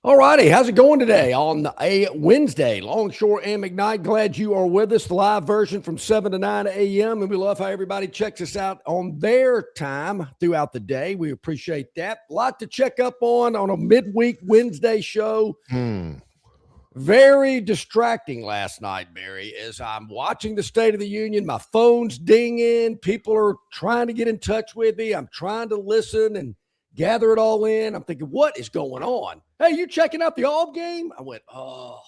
All righty, how's it going today on a Wednesday? Longshore McKnight, glad you are with us. The live version from 7 to 9 a.m. And we love how everybody checks us out on their time throughout the day. We appreciate that. A lot to check up on a midweek Wednesday show. Very distracting last night, Barry, as I'm watching the State of the Union. My phone's dinging. People are trying to get in touch with me. I'm trying to listen and gather it all in. I'm thinking, what is going on? Hey, you checking out the All game? I went, oh.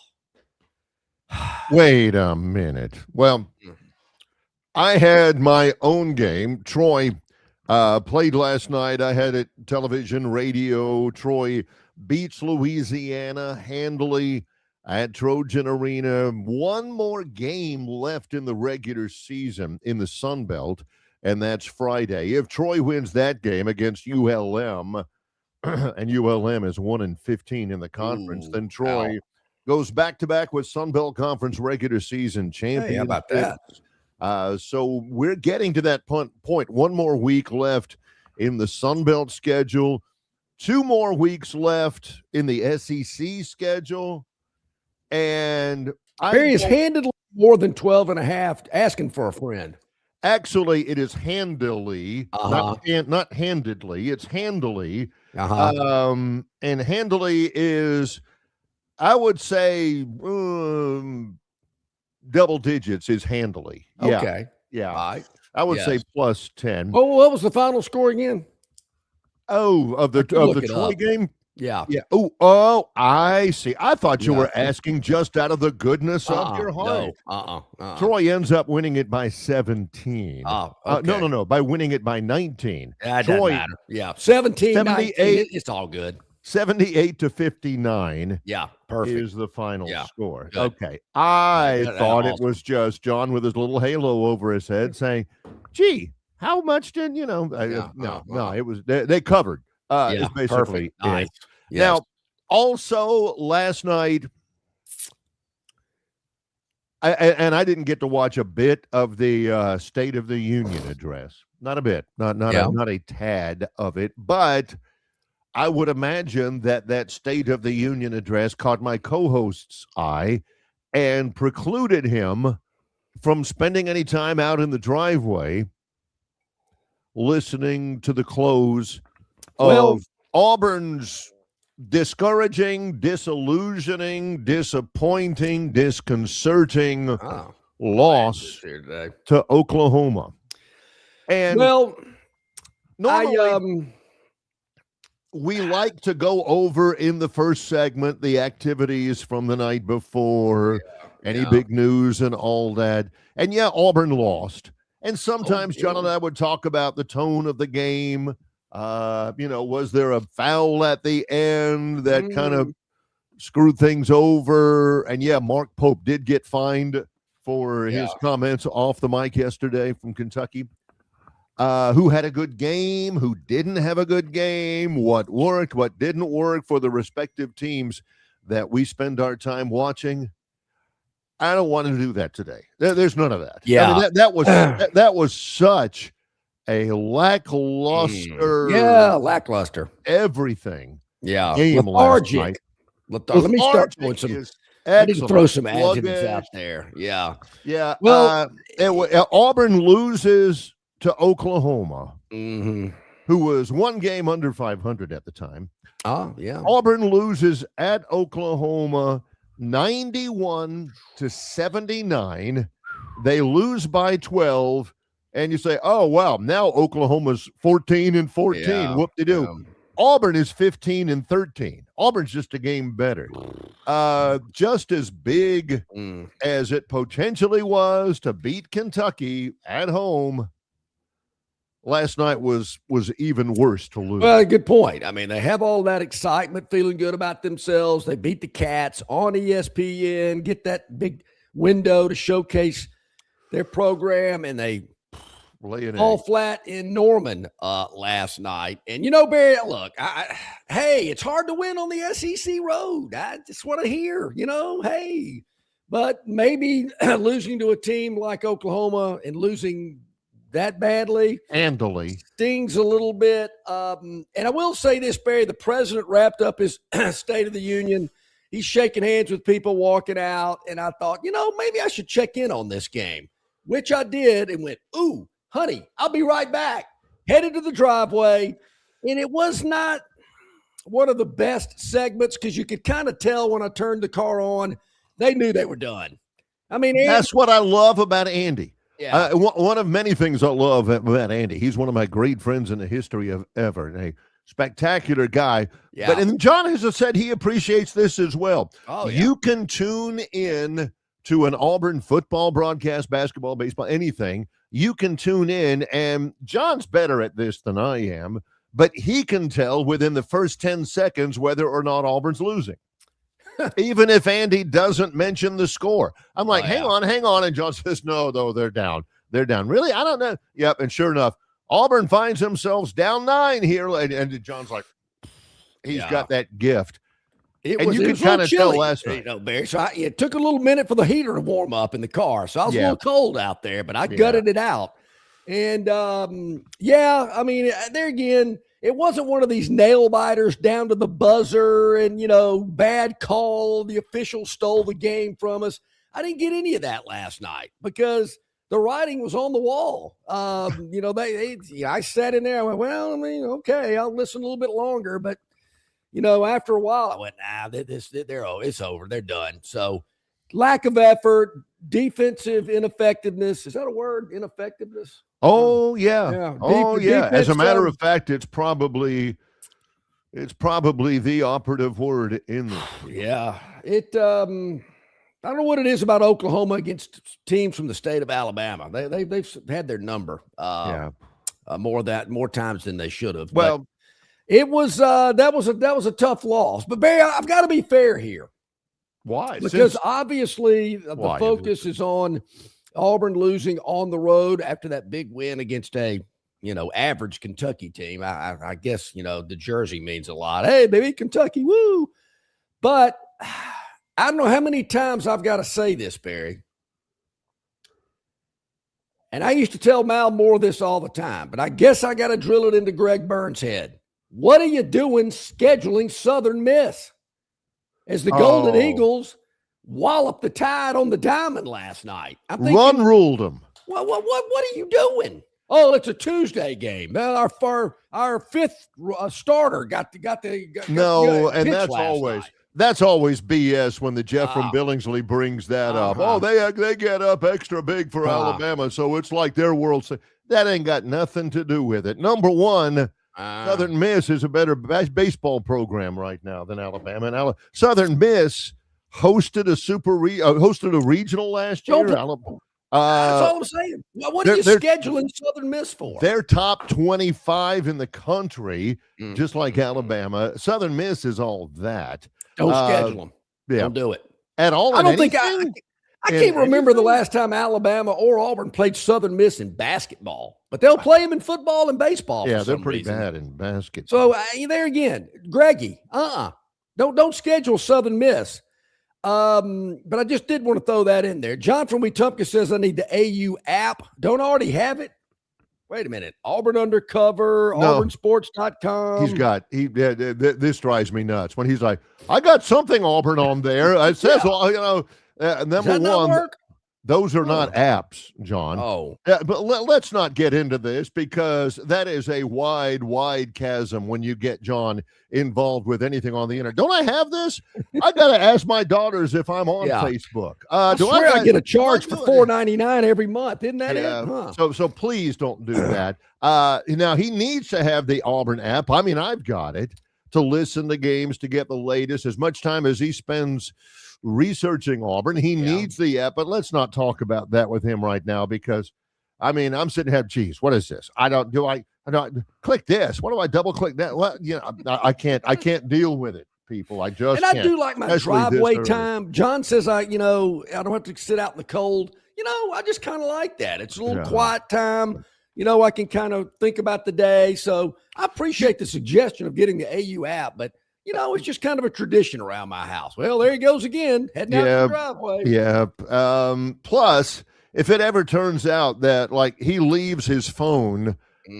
Wait a minute. Well, I had my own game. Troy played last night. I had it television, radio. Troy beats Louisiana handily at Trojan Arena. One more game left in the regular season in the Sun Belt, and that's Friday. If Troy wins that game against ULM, and ULM is 1-15 in the conference, then Troy goes back-to-back with Sun Belt Conference regular season champions. Hey, how about that? So we're getting to that point. One more week left in the Sun Belt schedule. 2 more weeks left in the SEC schedule. And Barry is handedly more than 12 and a half asking for a friend. Actually, it is handily, not handedly. It's handily. And handily is, I would say, double digits is handily. Yeah. Okay. Yeah. Right. I would say plus 10. Oh, what was the final score again? Oh, of the Troy game? Yeah. Yeah. Oh, I see. I thought you were asking just out of the goodness of your heart. No. Troy ends up winning it by 17. Oh, okay. No. By winning it by 19. That Troy, doesn't matter. Yeah. 17, 78. 19, it's all good. 78-59. Yeah. Perfect. Is the final score. Good. Okay. I thought it was just John with his little halo over his head saying, gee, how much did, No, it was, they covered. Is basically nice. Yes. Now, also last night, I didn't get to watch a bit of the State of the Union address. Not a bit, not a tad of it, but I would imagine that State of the Union address caught my co-host's eye and precluded him from spending any time out in the driveway listening to the close of Auburn's discouraging, disillusioning, disappointing, disconcerting loss to Oklahoma. And normally, we like to go over in the first segment the activities from the night before, any big news and all that. And Auburn lost. And sometimes John and I would talk about the tone of the game. Was there a foul at the end that kind of screwed things over? And Mark Pope did get fined for his comments off the mic yesterday from Kentucky. Who had a good game, who didn't have a good game, what worked, what didn't work for the respective teams that we spend our time watching. I don't want to do that today. There's none of that. Yeah. I mean, that was such a lackluster. Lackluster. Everything. Yeah. Game lethargic. Let me start with some. I need to throw some adjectives out there. Yeah. Yeah. Well, Auburn loses to Oklahoma, who was 1 game under 500 at the time. Auburn loses at Oklahoma 91-79. They lose by 12. And you say, oh, wow, now Oklahoma's 14-14. Whoop-de-doo. Auburn is 15-13. Auburn's just a game better. Just as big as it potentially was to beat Kentucky at home, last night was even worse to lose. Well, good point. I mean, they have all that excitement, feeling good about themselves. They beat the Cats on ESPN, get that big window to showcase their program, and they fall flat in Norman last night. And, Barry, look, hey, it's hard to win on the SEC road. I just want to hear, hey. But maybe losing to a team like Oklahoma and losing that badly. Handily. Stings a little bit. And I will say this, Barry, the president wrapped up his State of the Union. He's shaking hands with people walking out. And I thought, maybe I should check in on this game, which I did and went, ooh, honey, I'll be right back. Headed to the driveway. And it was not one of the best segments because you could kind of tell when I turned the car on, they knew they were done. I mean, that's what I love about Andy. Yeah. One of many things I love about Andy. He's one of my great friends in the history of ever. A spectacular guy. Yeah. But and John has said he appreciates this as well. Oh, yeah. You can tune in to an Auburn football broadcast, basketball, baseball, anything. You can tune in, and John's better at this than I am, but he can tell within the first 10 seconds whether or not Auburn's losing. Even if Andy doesn't mention the score. I'm like, hang on. And John says, no, they're down. They're down. Really? I don't know. Yep. And sure enough, Auburn finds themselves down 9 here. And John's like, he's got that gift. You could kind of tell last night. Barry. So it took a little minute for the heater to warm up in the car. So I was a little cold out there, but I gutted it out. And, I mean, there again, it wasn't one of these nail biters down to the buzzer and, bad call. The official stole the game from us. I didn't get any of that last night because the writing was on the wall. I sat in there. I went, well, I mean, okay, I'll listen a little bit longer. But, after a while, I went, it's over. They're done. So lack of effort, defensive ineffectiveness. Is that a word? Ineffectiveness? Oh, yeah. As a matter of fact, it's probably the operative word in this. Yeah. I don't know what it is about Oklahoma against teams from the state of Alabama. They've had their number more times than they should have. Well, but it was that was a tough loss. But Barry, I've got to be fair here. Why? Because obviously the focus is on Auburn losing on the road after that big win against a, average Kentucky team. I guess, the jersey means a lot. Hey, baby, Kentucky, woo. But I don't know how many times I've got to say this, Barry. And I used to tell Mal Moore this all the time, but I guess I got to drill it into Greg Burns' head. What are you doing scheduling Southern Miss? As the Golden Eagles walloped the Tide on the diamond last night. I'm thinking, Run ruled them. What are you doing? Oh, it's a Tuesday game. Our fifth starter got and that's always BS when the Jeff from Billingsley brings that up. Oh, they get up extra big for Alabama, so it's like their world. That ain't got nothing to do with it. Number one, Southern Miss is a better baseball program right now than Alabama. And Southern Miss hosted a regional last year. That's all I'm saying. What are you scheduling Southern Miss for? They're top 25 in the country, just like Alabama. Southern Miss is all that. Don't schedule them. Yeah. Don't do it. At all. I don't think I can't remember the last time Alabama or Auburn played Southern Miss in basketball, but they'll play them in football and baseball. Yeah, they're pretty bad in basketball. So there again, Greggy, don't schedule Southern Miss. But I just did want to throw that in there. John from Wetumpka says I need the AU app. Don't already have it. Wait a minute. Auburn Undercover, auburnsports.com. This drives me nuts when he's like, I got something Auburn on there. It says, number one, those are not apps, John. Oh. But let's not get into this because that is a wide chasm when you get John involved with anything on the internet. Don't I have this? I got to ask my daughters if I'm on Facebook. I swear I get a charge for $4.99 every month. Isn't that it? Huh. So please don't do that. Now, he needs to have the Auburn app. I mean, I've got it to listen to games, to get the latest. As much time as he spends researching Auburn, he needs the app. But let's not talk about that with him right now because, I mean, I'm sitting here, geez, what is this? I don't click this. What do I double click that? What, I can't deal with it, people. I just can't. I do like my driveway time. John says I don't have to sit out in the cold. I just kind of like that. It's a little quiet time. I can kind of think about the day. So I appreciate the suggestion of getting the AU app, but it's just kind of a tradition around my house. Well, there he goes again, heading out to the driveway. Yeah. Plus, if it ever turns out that like he leaves his phone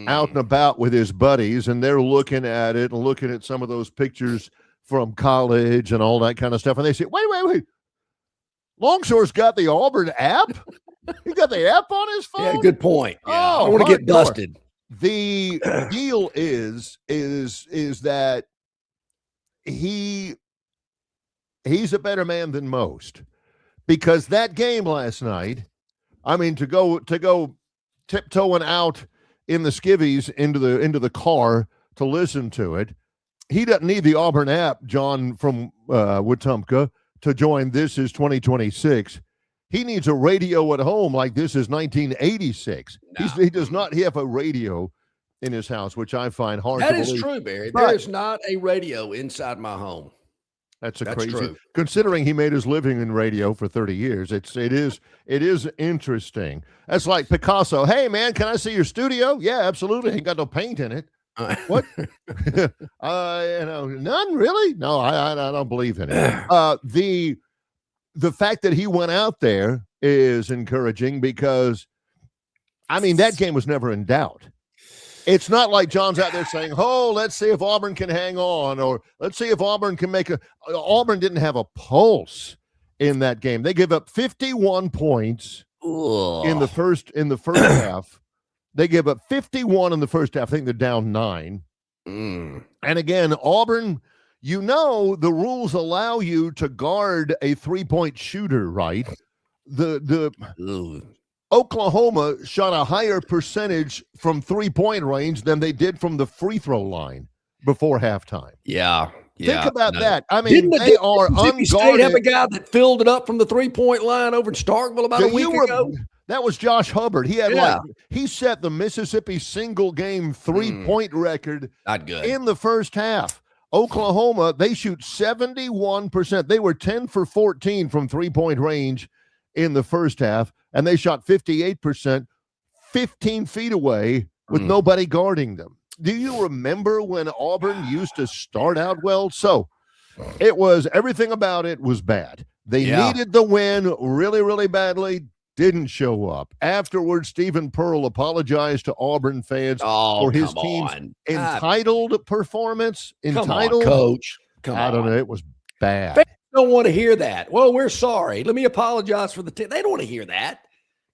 out and about with his buddies and they're looking at it and looking at some of those pictures from college and all that kind of stuff, and they say, wait, Longshore's got the Auburn app? He got the app on his phone? Yeah, good point. Yeah. Oh, I don't want to get busted. The deal is that he's a better man than most, because that game last night, I mean, to go tiptoeing out in the skivvies into the car to listen to it, he doesn't need the Auburn app, John from Wetumpka, to join This Is 2026. He needs a radio at home like this is 1986. No. He does not have a radio in his house, which I find hard to believe. That is true, Barry. There is not a radio inside my home. That's crazy. True. Considering he made his living in radio for 30 years, it is interesting. That's like Picasso. Hey, man, can I see your studio? Yeah, absolutely. Ain't got no paint in it. What? None really? No, I don't believe in it. The fact that he went out there is encouraging because, I mean, that game was never in doubt. It's not like John's out there saying, oh, let's see if Auburn can hang on, or let's see if Auburn can make Auburn didn't have a pulse in that game. They gave up 51 points in the first half. They gave up 51 in the first half. I think they're down 9. And again, Auburn, the rules allow you to guard a 3-point shooter, right? The Oklahoma shot a higher percentage from 3-point range than they did from the free throw line before halftime. Yeah. Think about that. I mean, they are unguarded. State have a guy that filled it up from the 3-point line over in Starkville about a week ago? That was Josh Hubbard. He had he set the Mississippi single game 3-point record in the first half. Oklahoma, they shoot 71%. They were 10 for 14 from 3-point range in the first half, and they shot 58%, 15 feet away with nobody guarding them. Do you remember when Auburn used to start out well? So everything about it was bad. They needed the win really, really badly. Didn't show up. Afterwards, Stephen Pearl apologized to Auburn fans for his team's entitled performance. Entitled, come on, Coach. I don't know. It was bad. Fans don't want to hear that. Well, we're sorry. Let me apologize for the team. They don't want to hear that.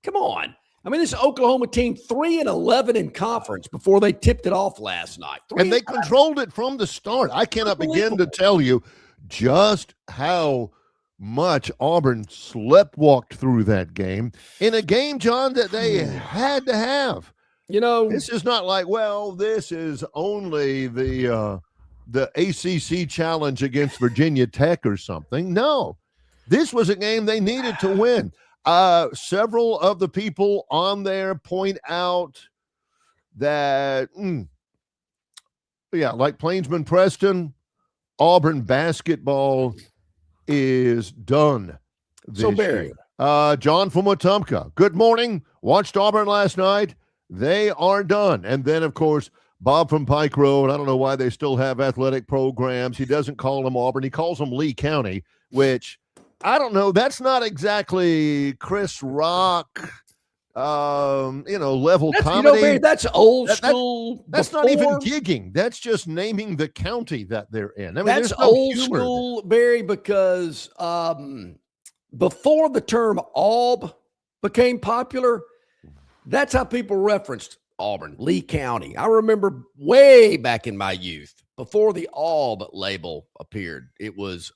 Come on. I mean, this Oklahoma team 3-11 in conference before they tipped it off last night. And they controlled it from the start. I cannot begin to tell you just how much Auburn sleptwalked through that game in a game, John, that they had to have. This is not like, well, this is only the ACC challenge against Virginia Tech or something. No, this was a game they needed to win. Several of the people on there point out that, like Plainsman Preston, Auburn basketball is done. So, Barry. John from Wetumpka, good morning. Watched Auburn last night. They are done. And then, of course, Bob from Pike Road. I don't know why they still have athletic programs. He doesn't call them Auburn. He calls them Lee County, which I don't know. That's not exactly Chris Rock, level comedy. Barry, that's old school. That's not even gigging. That's just naming the county that they're in. I mean, that's old school, Barry, because before the term Aub became popular, that's how people referenced Auburn, Lee County. I remember way back in my youth, before the Aub label appeared, it was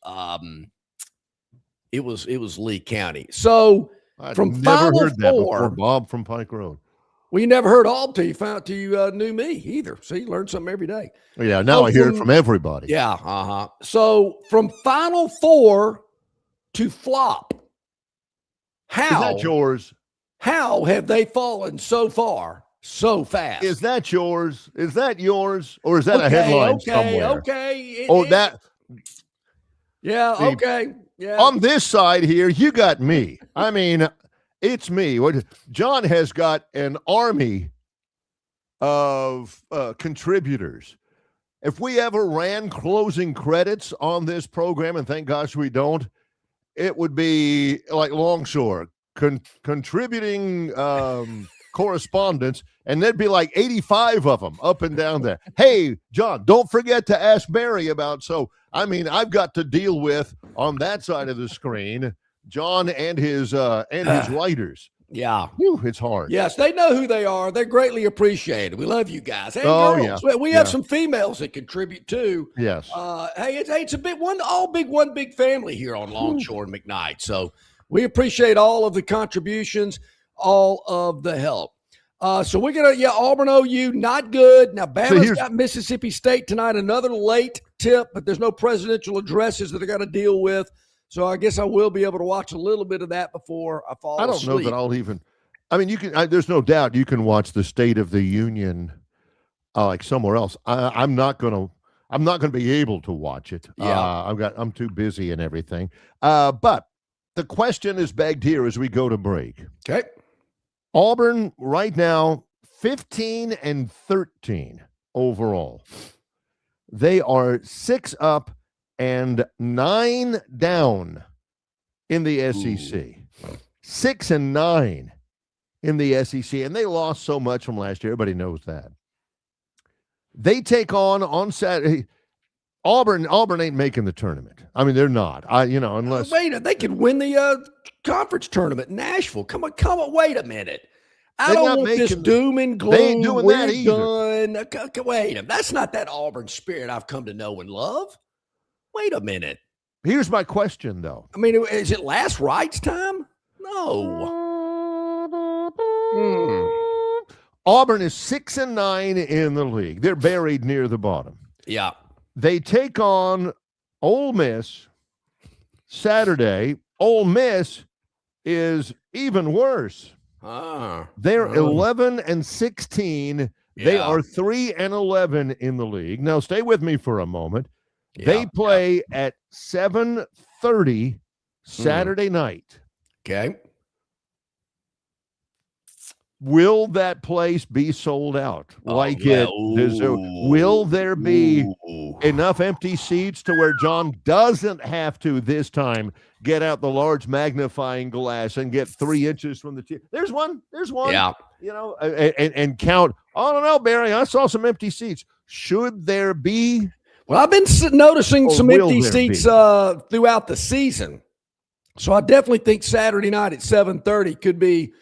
Lee County. So from never Final heard that Four, before Bob from Pike Road. Well, you never heard Aub till you knew me either. See, learn something every day. Yeah, now I hear it from everybody. Yeah, So from Final Four to flop, how is that yours? How have they fallen so far so fast? Is that yours? Is that yours? Or is that a headline somewhere? Okay. Yeah, okay. Yeah. On this side here, you got me. I mean, it's me. John has got an army of contributors. If we ever ran closing credits on this program, and thank gosh we don't, it would be like Longshore, contributing correspondents, and there'd be like 85 of them up and down there. Hey, John, don't forget to ask Barry about. So, I mean, I've got to deal with on that side of the screen, John and his writers. Yeah. Whew, it's hard. Yes, they know who they are. They're greatly appreciated. We love you guys. Hey, girls. Yeah. We have some females that contribute too. Yes. Hey, it's a big one big family here on Longshore McKnight. So we appreciate all of the contributions, all of the help. So we're going to, Auburn OU, not good. Now, Bama's got Mississippi State tonight, another late tip, but there's no presidential addresses that I got to deal with. So I guess I will be able to watch a little bit of that before I fall asleep. I don't know that I'll even – I mean, you can there's no doubt you can watch the State of the Union like somewhere else. I'm not going to be able to watch it. Yeah. I'm too busy and everything. But the question is begged here as we go to break. Okay. Auburn right now 15-13 overall. They are 6 up and 9 down in the SEC. 6-9 in the SEC, and they lost so much from last year. Everybody knows that. They take on Saturday. Auburn ain't making the tournament. I mean, they're not. Unless they could win the conference tournament in Nashville. Come on, wait a minute. I don't want this doom and gloom. They ain't doing that either. Wait, that's not that Auburn spirit I've come to know and love. Wait a minute. Here's my question, though. I mean, is it last rites time? No. Auburn is 6-9 in the league. They're buried near the bottom. Yeah. They take on Ole Miss Saturday. Ole Miss is even worse. They're 11-16. They are 3-11 in the league. Now, stay with me for a moment. They play at 7:30 Saturday night. Okay. Will that place be sold out will there be enough empty seats to where John doesn't have to this time get out the large magnifying glass and get 3 inches from the tee? There's one. Yeah. And count. I don't know, Barry. I saw some empty seats. Should there be? Well, I've been noticing some empty seats throughout the season. So I definitely think Saturday night at 7:30 could be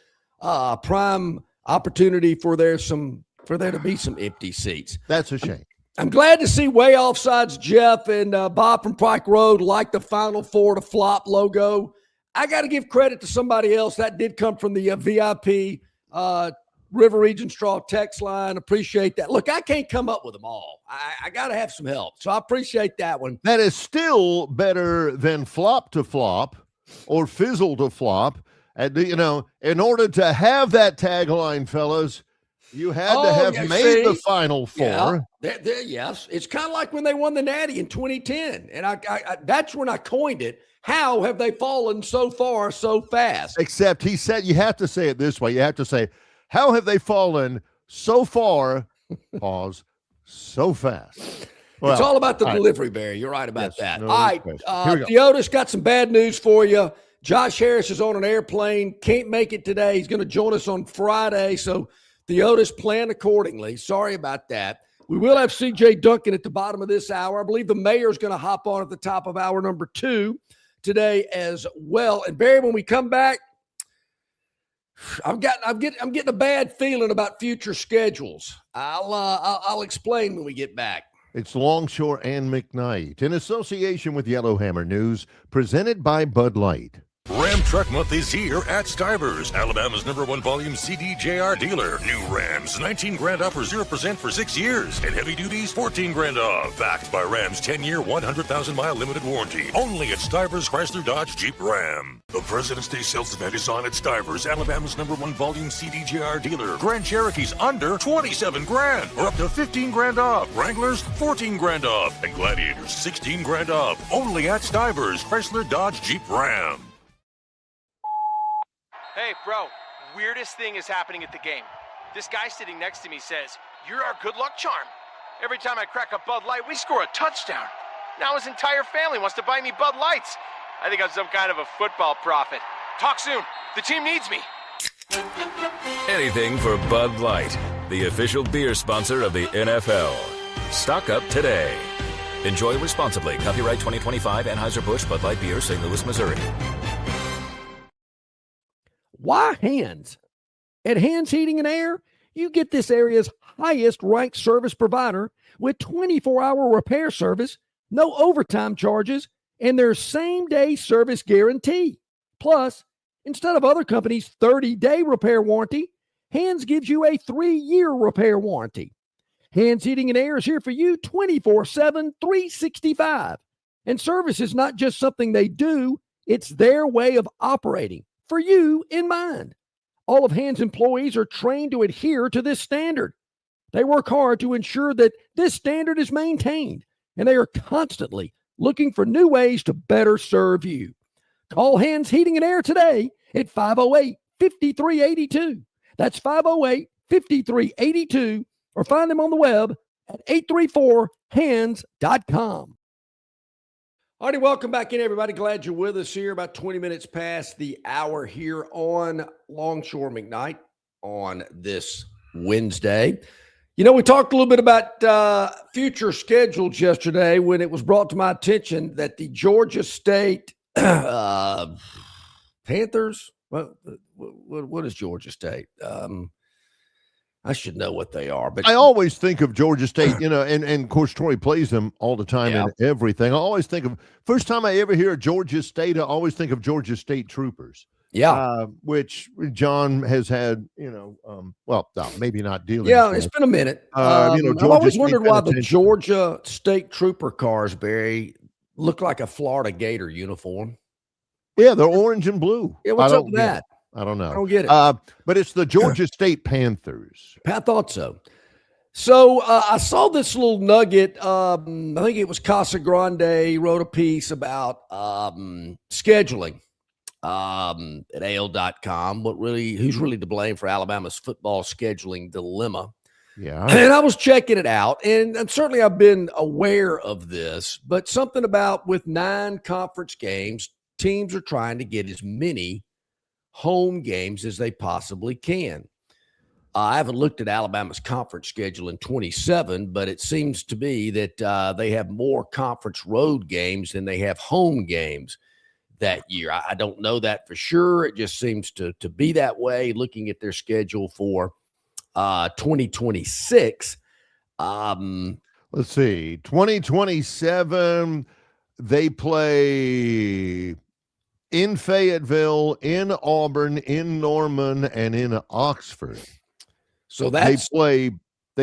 prime opportunity for there to be some empty seats. That's a shame. I'm glad to see Way Offsides Jeff and Bob from Pike Road like the Final Four to flop logo. I got to give credit to somebody else. That did come from the VIP River Region Straw text line. Appreciate that. Look, I can't come up with them all. I got to have some help. So I appreciate that one. That is still better than flop to flop or fizzle to flop. And, in order to have that tagline, fellas, you had to have made the Final Four. Yeah, yes. It's kind of like when they won the Natty in 2010. And I that's when I coined it. How have they fallen so far so fast? Except he said you have to say it this way. You have to say, how have they fallen so far, pause, so fast? Well, it's all about the delivery, Barry. You're right about that. No, all right. Theotis got some bad news for you. Josh Harris is on an airplane, can't make it today. He's going to join us on Friday. So Theotis plan accordingly. Sorry about that. We will have CJ Duncan at the bottom of this hour. I believe the mayor's going to hop on at the top of hour number 2 today as well. And Barry, when we come back, I'm getting a bad feeling about future schedules. I'll explain when we get back. It's Longshore and McKnight in association with Yellowhammer News, presented by Bud Light. Ram Truck Month is here at Stivers, Alabama's #1 volume CDJR dealer. New Rams, 19 grand off or 0% for 6 years. And heavy duties, 14 grand off. Backed by Ram's 10-year, 100,000-mile limited warranty. Only at Stivers Chrysler Dodge Jeep Ram. The President's Day sales event is on at Stivers, Alabama's #1 volume CDJR dealer. Grand Cherokees under 27 grand or up to 15 grand off. Wranglers, 14 grand off. And Gladiators, 16 grand off. Only at Stivers Chrysler Dodge Jeep Ram. Hey, bro, weirdest thing is happening at the game. This guy sitting next to me says, "You're our good luck charm." Every time I crack a Bud Light, we score a touchdown. Now his entire family wants to buy me Bud Lights. I think I'm some kind of a football prophet. Talk soon. The team needs me. Anything for Bud Light, the official beer sponsor of the NFL. Stock up today. Enjoy responsibly. Copyright 2025 Anheuser-Busch Bud Light Beer, St. Louis, Missouri. Why Hands? At Hands Heating and Air, you get this area's highest ranked service provider with 24-hour repair service, no overtime charges, and their same-day service guarantee. Plus, instead of other companies' 30-day repair warranty, Hands gives you a 3-year repair warranty. Hands Heating and Air is here for you 24/7, 365. And service is not just something they do, it's their way of operating, for you in mind. All of Hands employees are trained to adhere to this standard. They work hard to ensure that this standard is maintained, and they are constantly looking for new ways to better serve you. Call Hands Heating and Air today at 508-5382. That's 508-5382, or find them on the web at 834hands.com. All righty, welcome back in, everybody. Glad you're with us here. About 20 minutes past the hour here on Longshore McKnight on this Wednesday. You know, we talked a little bit about future schedules yesterday when it was brought to my attention that the Georgia State Panthers, what is Georgia State? I should know what they are, but I always think of Georgia State, and of course Troy plays them all the time in everything. I always think of, first time I ever hear Georgia State, I always think of Georgia State Troopers. Yeah. Which John has had, maybe not dealing. Yeah, with. it's been a minute. I've always wondered why the Georgia State Trooper cars, Barry, look like a Florida Gator uniform. Yeah, they're orange and blue. Yeah, what's up with that? I don't know. I don't get it. But it's the Georgia State Panthers. I thought so. So I saw this little nugget. I think it was Casa Grande wrote a piece about scheduling at AL.com. Who's really to blame for Alabama's football scheduling dilemma? Yeah. And I was checking it out, and certainly I've been aware of this, but something about with 9 conference games, teams are trying to get as many home games as they possibly can. I haven't looked at Alabama's conference schedule in 27, but it seems to be that they have more conference road games than they have home games that year. I don't know that for sure. It just seems to be that way, looking at their schedule for 2026. Let's see. 2027, they play in Fayetteville, in Auburn, in Norman, and in Oxford. So that's they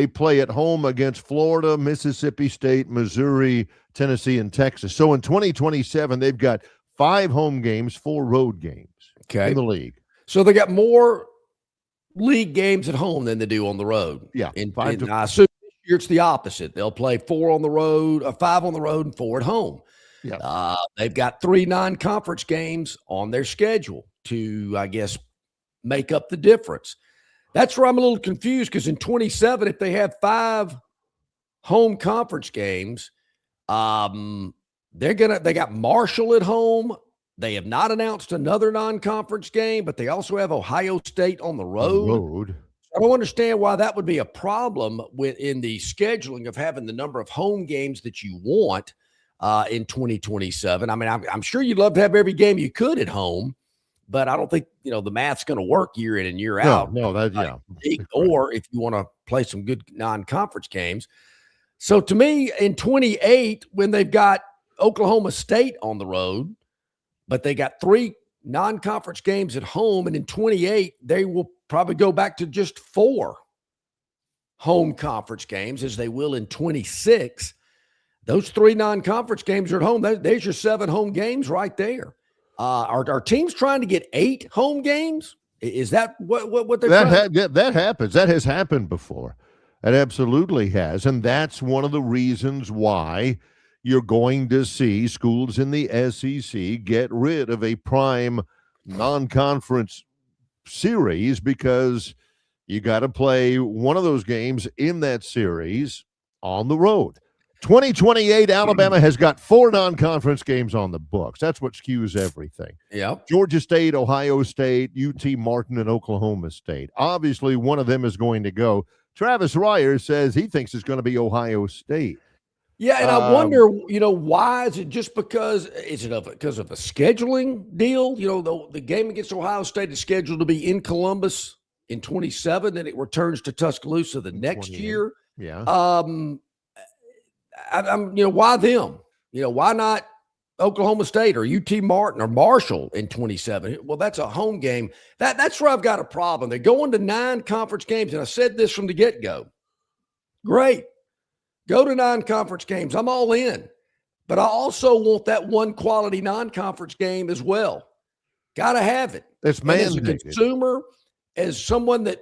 play at home against Florida, Mississippi State, Missouri, Tennessee, and Texas. So in 2027, they've got 5 home games, 4 road games in the league. So they got more league games at home than they do on the road. Yeah. I assume this year it's the opposite. They'll play 4 on the road, 5 on the road, and 4 at home. Yeah. They've got 3 non-conference games on their schedule to, I guess, make up the difference. That's where I'm a little confused, because in 27, if they have 5 home conference games, they got Marshall at home. They have not announced another non-conference game, but they also have Ohio State on the road. I don't understand why that would be a problem in the scheduling of having the number of home games that you want in 2027. I mean, I'm sure you'd love to have every game you could at home, but I don't think, the math's going to work year in and year out. No, or if you want to play some good non-conference games. So to me, in 28, when they've got Oklahoma State on the road, but they got 3 non-conference games at home, and in 28, they will probably go back to just 4 home conference games, as they will in 26. Those 3 non-conference games are at home. There's your 7 home games right there. Are teams trying to get 8 home games? Is that what they're trying? That happens. That has happened before. It absolutely has. And that's one of the reasons why you're going to see schools in the SEC get rid of a prime non-conference series, because you got to play one of those games in that series on the road. 2028, Alabama has got 4 non-conference games on the books. That's what skews everything. Yep. Georgia State, Ohio State, UT Martin, and Oklahoma State. Obviously, one of them is going to go. Travis Ryer says he thinks it's going to be Ohio State. Yeah, and I wonder, why is it just because of a scheduling deal? The game against Ohio State is scheduled to be in Columbus in 27, then it returns to Tuscaloosa the next year. Yeah. Why them? Why not Oklahoma State or UT Martin or Marshall in 27? Well, that's a home game. That's where I've got a problem. They're going to 9 conference games, and I said this from the get-go. Great. Go to 9 conference games. I'm all in. But I also want that one quality non-conference game as well. Got to have it. It's mandated. As a consumer, as someone that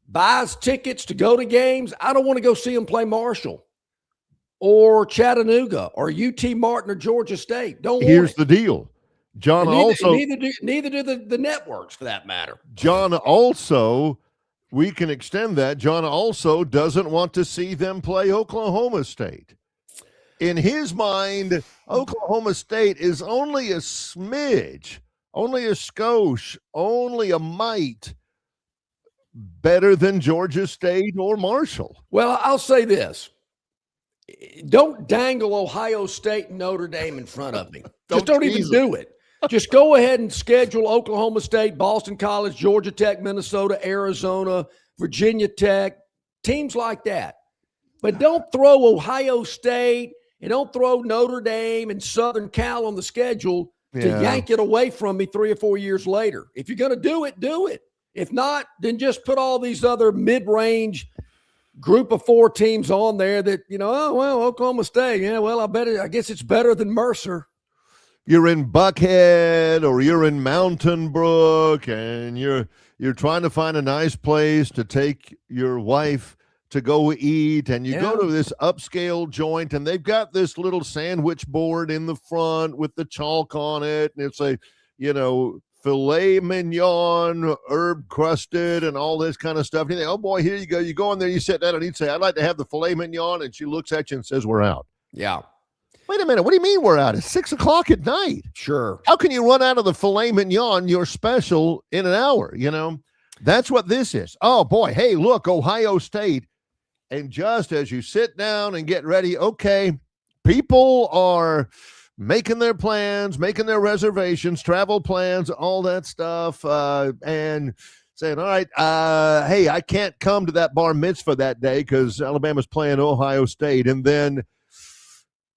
buys tickets to go to games, I don't want to go see them play Marshall or Chattanooga or UT Martin or Georgia State. Here's the deal. John neither do the networks for that matter. John also, we can extend that. John also doesn't want to see them play Oklahoma State. In his mind, Oklahoma State is only a smidge, only a skosh, only a mite better than Georgia State or Marshall. Well, I'll say this. Don't dangle Ohio State and Notre Dame in front of me. Just don't even do it. Just go ahead and schedule Oklahoma State, Boston College, Georgia Tech, Minnesota, Arizona, Virginia Tech, teams like that. But don't throw Ohio State and don't throw Notre Dame and Southern Cal on the schedule to yank it away from me 3 or 4 years later. If you're going to do it, do it. If not, then just put all these other mid-range group of 4 teams on there that, Oklahoma State. Yeah, well, I guess it's better than Mercer. You're in Buckhead or you're in Mountain Brook and you're trying to find a nice place to take your wife to go eat, and you go to this upscale joint and they've got this little sandwich board in the front with the chalk on it, and it's a, filet mignon, herb crusted, and all this kind of stuff. And you think, oh boy, here you go. You go in there, you sit down, and he'd say, I'd like to have the filet mignon. And she looks at you and says, we're out. Yeah. Wait a minute. What do you mean we're out? It's 6 o'clock at night. Sure. How can you run out of the filet mignon, your special, in an hour? That's what this is. Oh boy. Hey, look, Ohio State. And just as you sit down and get ready, okay, people are making their plans, making their reservations, travel plans, all that stuff, and saying, all right, hey, I can't come to that bar mitzvah that day because Alabama's playing Ohio State. And then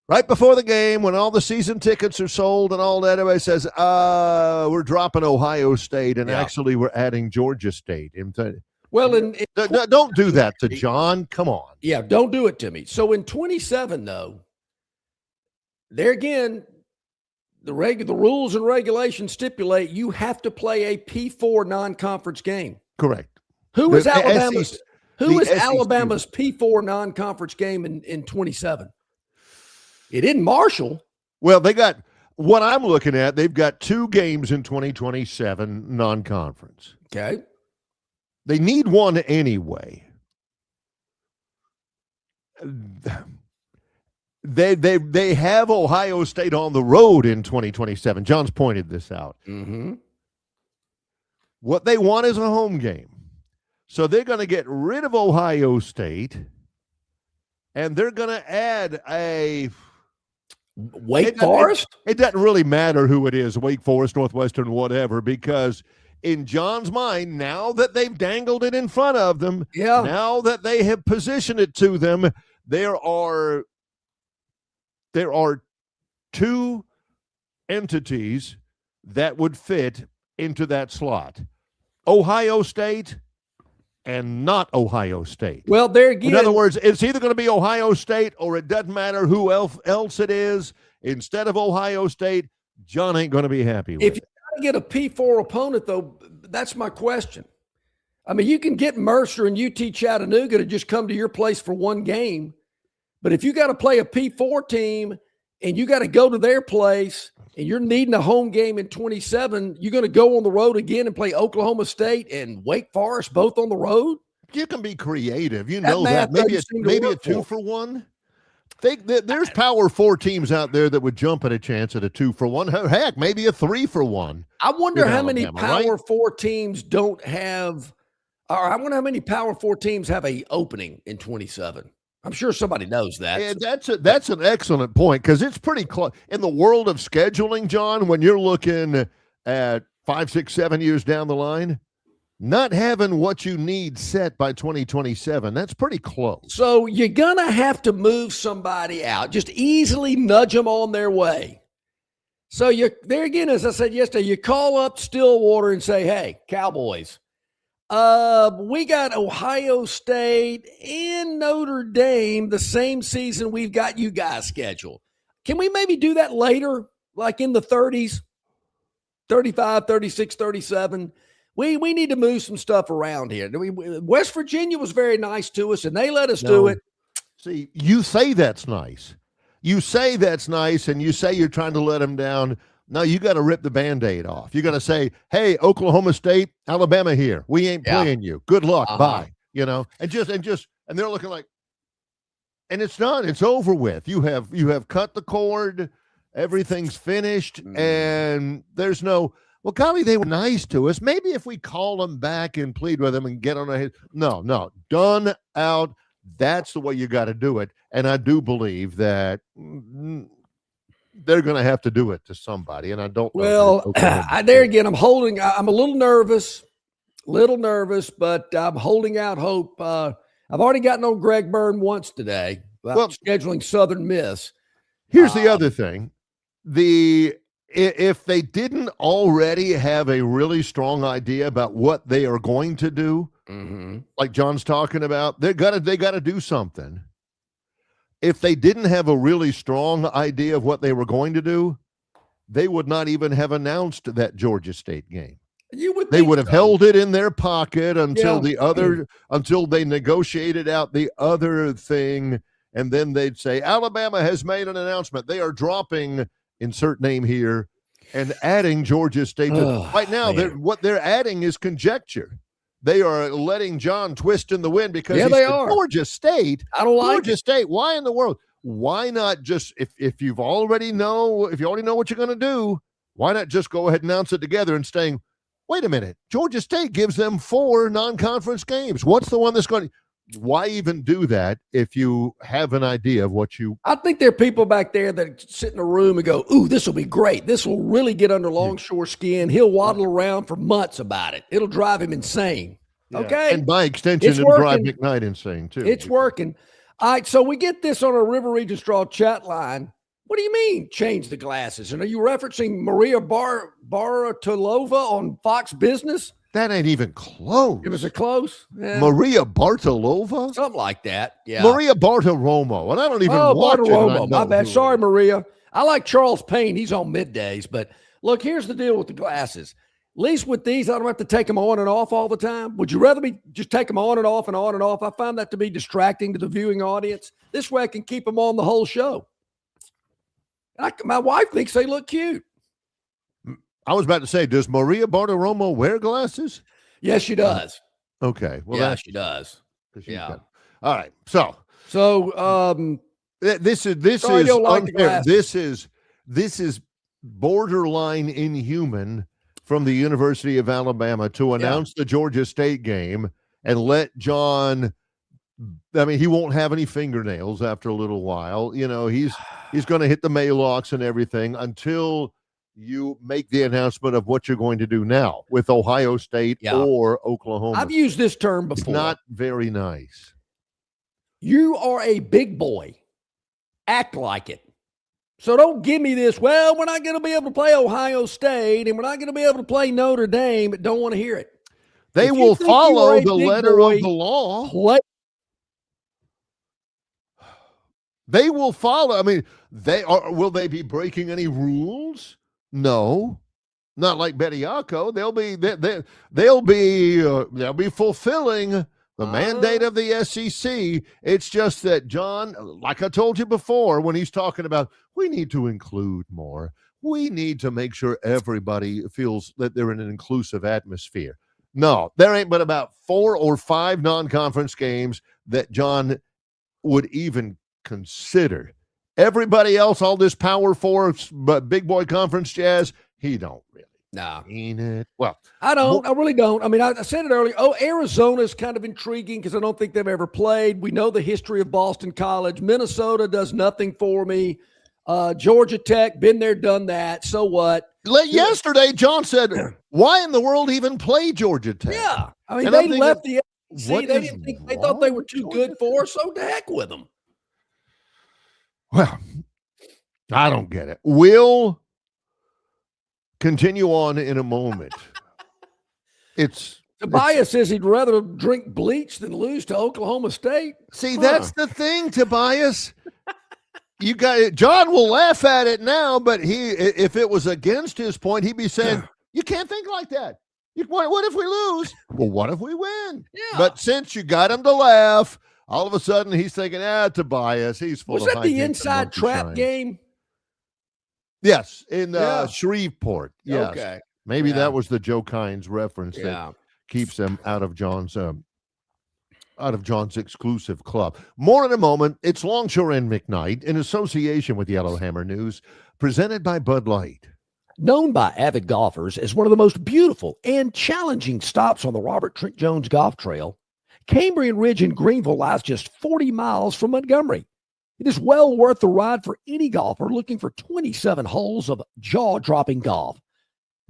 right before the game, when all the season tickets are sold and all that, everybody says, we're dropping Ohio State, and actually we're adding Georgia State. Well, don't do that to John. Come on. Yeah, don't do it to me. So in 27, though, there again, the rules and regulations stipulate you have to play a P4 non-conference game. Correct. Who is Alabama's P4 non-conference game in 27? It isn't Marshall. Well, they got what I'm looking at. They've got 2 games in 2027 non-conference. Okay. They need one anyway. They have Ohio State on the road in 2027. John's pointed this out. Mm-hmm. What they want is a home game. So they're going to get rid of Ohio State, and they're going to add a Wake Forest? It doesn't really matter who it is, Wake Forest, Northwestern, whatever, because in John's mind, now that they've dangled it in front of them, now that they have positioned it to them, there are 2 entities that would fit into that slot. Ohio State and not Ohio State. Well, there again. In other words, it's either going to be Ohio State or it doesn't matter who else it is. Instead of Ohio State, John ain't going to be happy with it. If you got to get a P4 opponent, though, that's my question. I mean, you can get Mercer and UT Chattanooga to just come to your place for one game. But if you got to play a P4 team and you got to go to their place and you're needing a home game in 27, you're going to go on the road again and play Oklahoma State and Wake Forest both on the road? You can be creative. You know that. Maybe a 2-for-1. There's Power 4 teams out there that would jump at a chance at a 2-for-1. Heck, maybe a 3-for-1. I wonder how many Alabama, Power 4 teams don't have, or I wonder how many Power 4 teams have a opening in 27. I'm sure somebody knows that. Yeah, that's an excellent point, because it's pretty close in the world of scheduling, John. When you're looking at 5, 6, 7 years down the line, not having what you need set by 2027, that's pretty close. So you're going to have to move somebody out, just easily nudge them on their way. So you're there again, as I said yesterday, you call up Stillwater and say, hey, Cowboys, we got Ohio State and Notre Dame the same season we've got you guys scheduled. Can we maybe do that later, like in the 30s, 35, 36, 37? We need to move some stuff around here. West Virginia was very nice to us, and they let us do it. See, you say that's nice. You say that's nice, and you say you're trying to let them down. No, you got to rip the Band-Aid off. You got to say, hey, Oklahoma State, Alabama here. We ain't playing you. Good luck. Bye. You know, and they're looking like, and it's done. It's over with. You have cut the cord. Everything's finished, and there's no, well, golly, they were nice to us. Maybe if we call them back and plead with them and get on our head. No, done out. That's the way you got to do it. And I do believe that they're going to have to do it to somebody. And I don't know. Well, there again, I'm a little nervous, but I'm holding out hope. I've already gotten on Greg Byrne once today about scheduling Southern Miss. Here's the other thing. If they didn't already have a really strong idea about what they are going to do, like John's talking about, they got to do something. If they didn't have a really strong idea of what they were going to do, they would not even have announced that Georgia State game. They would have held it in their pocket until until they negotiated out the other thing, and then they'd say, Alabama has made an announcement. They are dropping insert name here and adding Georgia State. Right now, what they're adding is conjecture. They are letting John twist in the wind because they are. Georgia State. I don't like Georgia State. Why in the world? Why not just, if you already know what you're going to do, why not just go ahead and announce it together and saying, wait a minute, Georgia State gives them 4 non-conference games. What's the one that's going to? Why even do that if you have an idea of what you? I think there are people back there that sit in a room and go, ooh, this will be great. This will really get under Longshore skin. He'll waddle around for months about it. It'll drive him insane. Yeah. Okay. And by extension, it'll drive McKnight insane too. It's working. All right. So we get this on our River Region Straw chat line. What do you mean change the glasses? And are you referencing Maria Baratolova on Fox Business? That ain't even close. It was a close. Yeah. Maria Bartolova? Something like that. Yeah. Maria Bartiromo. And I don't even watch it. My bad. Sorry, Maria. I like Charles Payne. He's on middays. But look, here's the deal with the glasses. At least with these, I don't have to take them on and off all the time. Would you rather me just take them on and off and on and off? I find that to be distracting to the viewing audience. This way I can keep them on the whole show. My wife thinks they look cute. I was about to say, does Maria Bartiromo wear glasses? Yes, she does. Okay. Well, she does. Yeah. All right. So this is unfair. This is borderline inhuman from the University of Alabama to announce the Georgia State game and let John. I mean, he won't have any fingernails after a little while. You know, he's going to hit the maylocks and everything until you make the announcement of what you're going to do now with Ohio State or Oklahoma. I've used this term before. It's not very nice. You are a big boy. Act like it. So don't give me this, well, we're not going to be able to play Ohio State and we're not going to be able to play Notre Dame, but don't want to hear it. They will follow the letter of the law. They will follow. I mean, will they be breaking any rules? No, not like Bediako. They'll be fulfilling the mandate of the SEC. It's just that John, like I told you before, when he's talking about we need to include more, we need to make sure everybody feels that they're in an inclusive atmosphere. No, there ain't but about 4 or 5 non-conference games that John would even consider Everybody else, all this Power Four, but big boy conference jazz, he don't really. No. Mean it. Well, I don't. I really don't. I mean, I said it earlier. Oh, Arizona is kind of intriguing because I don't think they've ever played. We know the history of Boston College. Minnesota does nothing for me. Georgia Tech, been there, done that. So what? Yesterday, John said, why in the world even play Georgia Tech? Yeah. I mean, And they left the SEC. what They is didn't think they wrong thought they were with too Georgia good for Tech? us, so to heck with them. Well, I don't get it. We'll continue on in a moment. Tobias says he'd rather drink bleach than lose to Oklahoma State. See, that's the thing, Tobias. John will laugh at it now, but if it was against his point, he'd be saying, you can't think like that. What if we lose? Well, what if we win? Yeah. But since you got him to laugh, all of a sudden he's thinking, Tobias, he's full of Was that the hijinks and inside monkey trap shine. game? Yes, in Shreveport. Yes. Okay. Maybe that was the Joe Kynes reference that Yeah. keeps them out of John's exclusive club. More in a moment. It's Longshore and McKnight in association with Yellowhammer News, presented by Bud Light. Known by avid golfers as one of the most beautiful and challenging stops on the Robert Trent Jones Golf Trail, Cambrian Ridge in Greenville lies just 40 miles from Montgomery. It is well worth the ride for any golfer looking for 27 holes of jaw-dropping golf.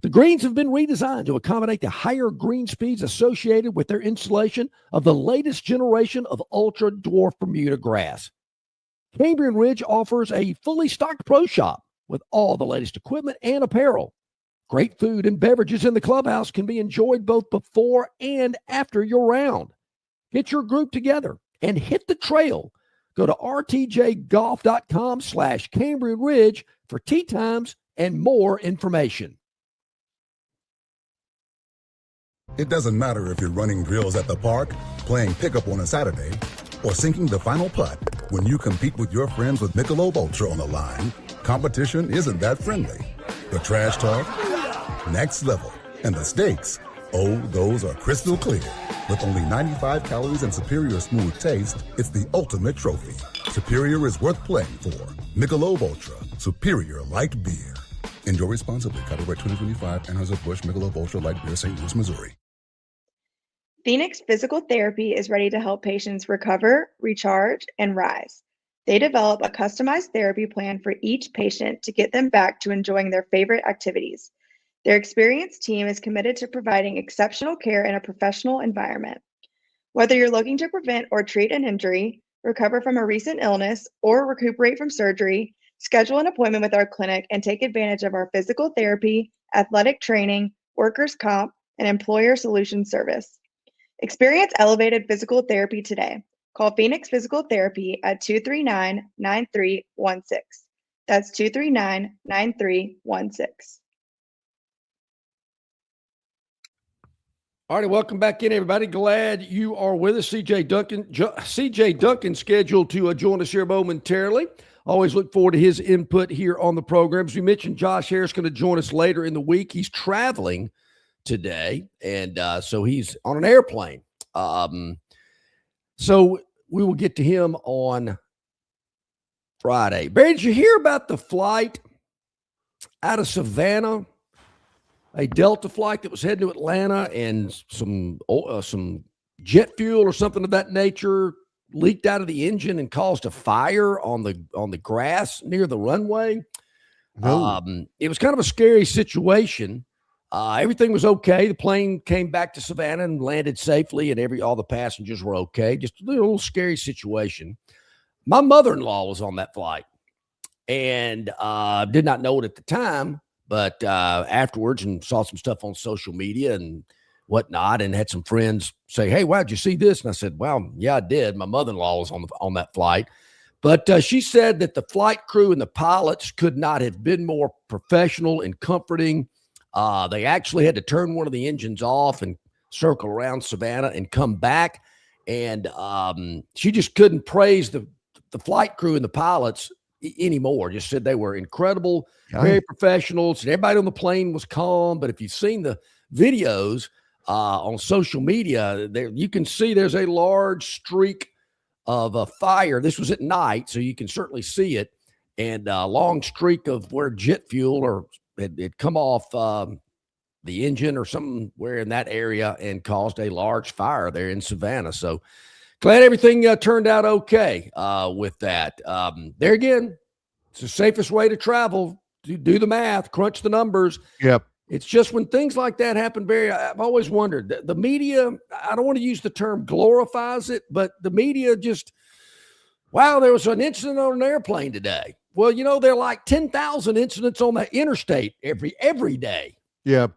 The greens have been redesigned to accommodate the higher green speeds associated with their installation of the latest generation of ultra dwarf Bermuda grass. Cambrian Ridge offers a fully stocked pro shop with all the latest equipment and apparel. Great food and beverages in the clubhouse can be enjoyed both before and after your round. Get your group together and hit the trail. Go to rtjgolf.com/Cambrian Ridge for tee times and more information. It doesn't matter if you're running drills at the park, playing pickup on a Saturday, or sinking the final putt. When you compete with your friends with Michelob Ultra on the line, competition isn't that friendly. The trash talk, next level, and the stakes, those are crystal clear. With only 95 calories and superior smooth taste, it's the ultimate trophy. Superior is worth playing for. Michelob Ultra, superior light beer. Enjoy responsibly. Copyright 2025, Anheuser-Busch Michelob Ultra Light Beer, St. Louis, Missouri. Phoenix Physical Therapy is ready to help patients recover, recharge, and rise. They develop a customized therapy plan for each patient to get them back to enjoying their favorite activities. Their experienced team is committed to providing exceptional care in a professional environment. Whether you're looking to prevent or treat an injury, recover from a recent illness, or recuperate from surgery, schedule an appointment with our clinic and take advantage of our physical therapy, athletic training, workers' comp, and employer solutions service. Experience elevated physical therapy today. Call Phoenix Physical Therapy at 239-9316. That's 239-9316. All right, welcome back in, everybody. Glad you are with us. CJ Duncan scheduled to join us here momentarily. Always look forward to his input here on the program. As we mentioned, Josh Harris going to join us later in the week. He's traveling today, and so he's on an airplane. So we will get to him on Friday. Barry, did you hear about the flight out of Savannah? A Delta flight that was heading to Atlanta, and some jet fuel or something of that nature leaked out of the engine and caused a fire on the grass near the runway. No. It was kind of a scary situation. Everything was okay. The plane came back to Savannah and landed safely, and all the passengers were okay. Just a little scary situation. My mother-in-law was on that flight and did not know it at the time. But afterwards, and saw some stuff on social media and whatnot, and had some friends say, "Hey, wow, did you see this?" And I said, "Well, yeah, I did. My mother-in-law was on that flight." But she said that the flight crew and the pilots could not have been more professional and comforting. They actually had to turn one of the engines off and circle around Savannah and come back. And she just couldn't praise the flight crew and the pilots anymore. Just said they were incredible, very professional. And everybody on the plane was calm. But if you've seen the videos on social media, there you can see there's a large streak of a fire. This was at night, so you can certainly see it. and a long streak of where jet fuel or it come off the engine or somewhere in that area and caused a large fire there in Savannah. So glad everything turned out okay with that. There again, it's the safest way to travel. Do the math, crunch the numbers. Yep. It's just when things like that happen, Barry, I've always wondered, the media, I don't want to use the term glorifies it, but the media just, wow, there was an incident on an airplane today. Well, there are like 10,000 incidents on the interstate every day. Yeah.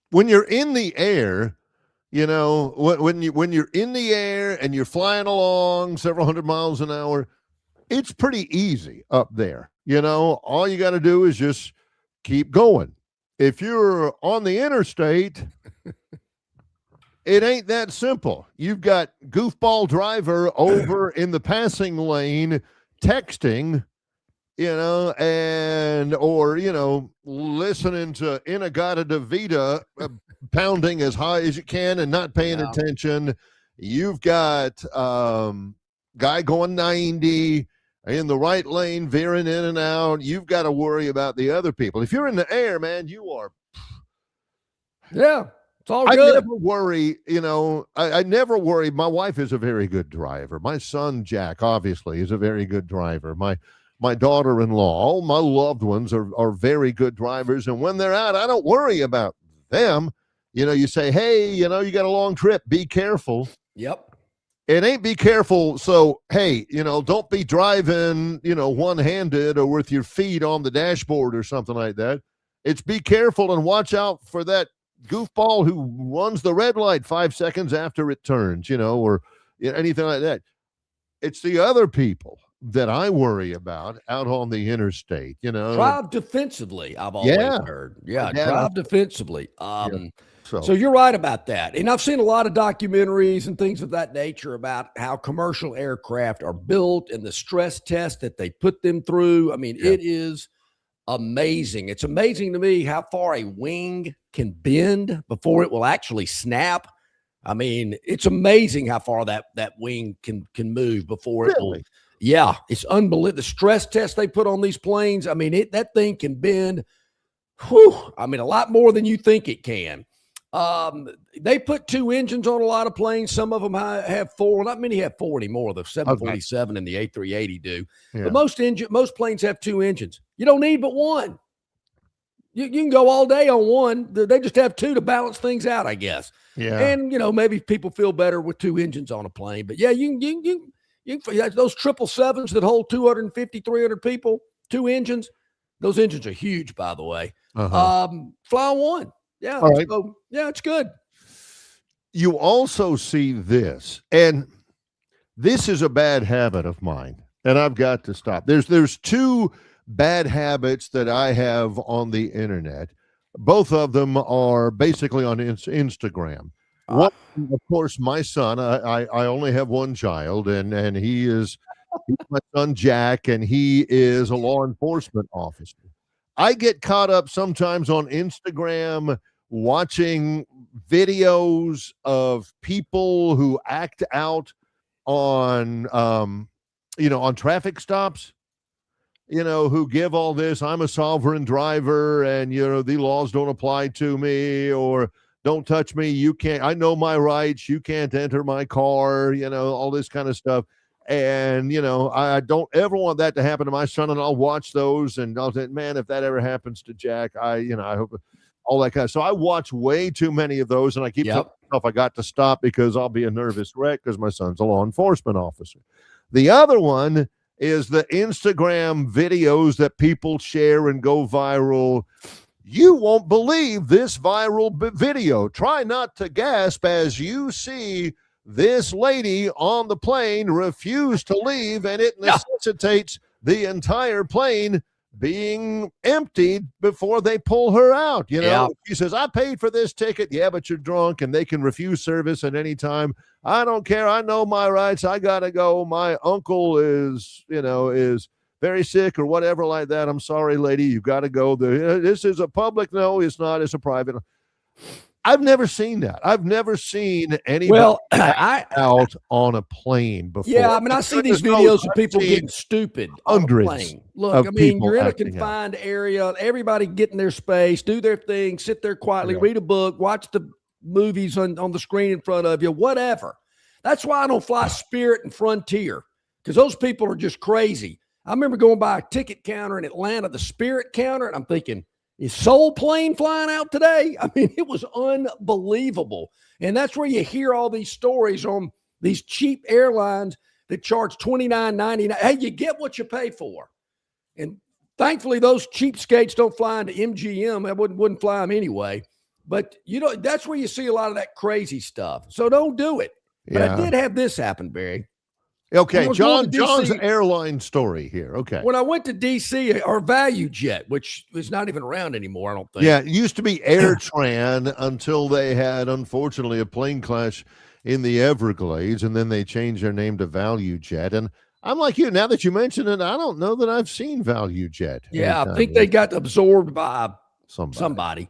When you're in the air, when you're in the air and you're flying along several hundred miles an hour, it's pretty easy up there. All you got to do is just keep going. If you're on the interstate, it ain't that simple. You've got goofball driver over in the passing lane texting, or listening to Inagata Davida pounding as high as you can and not paying attention. You've got guy going 90 in the right lane, veering in and out. You've got to worry about the other people. If you're in the air, man, you are. Yeah, it's all I good. never worry, I never worry. My wife is a very good driver. My son, Jack, obviously, is a very good driver. My daughter-in-law, all my loved ones are very good drivers. And when they're out, I don't worry about them. You say, hey, you got a long trip. Be careful. Yep. It ain't be careful. So, hey, don't be driving, one-handed or with your feet on the dashboard or something like that. It's be careful and watch out for that goofball who runs the red light 5 seconds after it turns, or anything like that. It's the other people that I worry about out on the interstate, Drive defensively, I've always heard. Yeah, drive defensively. So you're right about that. And I've seen a lot of documentaries and things of that nature about how commercial aircraft are built and the stress test that they put them through. I mean, it is amazing. It's amazing to me how far a wing can bend before it will actually snap. I mean, it's amazing how far that wing can move before it will. Yeah, it's unbelievable. The stress test they put on these planes, I mean, that thing can bend, a lot more than you think it can. They put 2 engines on a lot of planes. Some of them have 4. Not many have 4 anymore. The 747 and the A380 do. Yeah. But most planes have 2 engines. You don't need but one. You can go all day on one. They just have 2 to balance things out, I guess. Yeah. And, maybe people feel better with 2 engines on a plane. But, yeah, you can those 777s that hold 250, 300 people, 2 engines. Those engines are huge, by the way. Fly on one. Yeah. Right. So, yeah, it's good. You also see this, and this is a bad habit of mine, and I've got to stop. There's 2 bad habits that I have on the internet. Both of them are basically on Instagram. One, of course, my son. I only have one child, and he's my son Jack, and he is a law enforcement officer. I get caught up sometimes on Instagram watching videos of people who act out on on traffic stops, who give all this, I'm a sovereign driver and the laws don't apply to me, or don't touch me, you can't, I know my rights, you can't enter my car, all this kind of stuff. And I don't ever want that to happen to my son, and I'll watch those and I'll say, man, if that ever happens to Jack, I hope all that kind of. So I watch way too many of those, and I keep telling myself I got to stop because I'll be a nervous wreck because my son's a law enforcement officer. The other one is the Instagram videos that people share and go viral. You won't believe this viral video. Try not to gasp as you see this lady on the plane refuse to leave, and it necessitates the entire plane being emptied before they pull her out. She says, I paid for this ticket. Yeah, but you're drunk, and they can refuse service at any time. I don't care. I know my rights. I gotta go. My uncle is very sick or whatever like that. I'm sorry, lady. You got to go. This is a public. No, it's not. It's a private. I've never seen that. I've never seen anybody Well, out on a plane before. Yeah, I mean, I see these videos of people getting stupid on a plane. Look, I mean, you're in a confined area. Everybody get in their space, do their thing, sit there quietly, read a book, watch the movies on the screen in front of you, whatever. That's why I don't fly Spirit and Frontier, because those people are just crazy. I remember going by a ticket counter in Atlanta, the Spirit counter, and I'm thinking, is Soul Plane flying out today? I mean, it was unbelievable. And that's where you hear all these stories on these cheap airlines that charge $29.99. Hey, you get what you pay for. And thankfully, those cheapskates don't fly into MGM. I wouldn't fly them anyway. But, that's where you see a lot of that crazy stuff. So don't do it. But I did have this happen, Barry. Okay, John's airline story here. Okay. When I went to D.C., our Value Jet, which is not even around anymore, I don't think. Yeah, it used to be AirTran until they had, unfortunately, a plane crash in the Everglades, and then they changed their name to Value Jet. And I'm like you, now that you mention it, I don't know that I've seen Value Jet. Yeah, I think they got absorbed by somebody.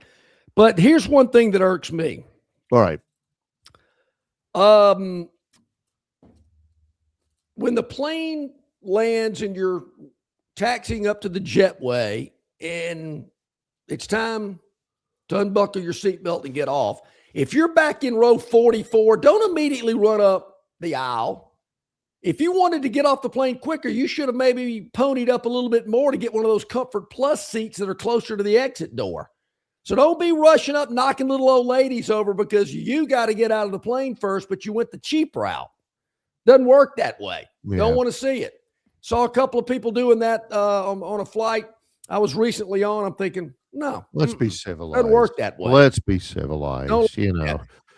But here's one thing that irks me. All right. When the plane lands and you're taxiing up to the jetway and it's time to unbuckle your seatbelt and get off, if you're back in row 44, don't immediately run up the aisle. If you wanted to get off the plane quicker, you should have maybe ponied up a little bit more to get one of those Comfort Plus seats that are closer to the exit door. So don't be rushing up, knocking little old ladies over because you got to get out of the plane first, but you went the cheap route. Doesn't work that way. Yeah. Don't want to see it. Saw a couple of people doing that on a flight I was recently on. I'm thinking, no. Let's be civilized. Doesn't work that way. Let's be civilized,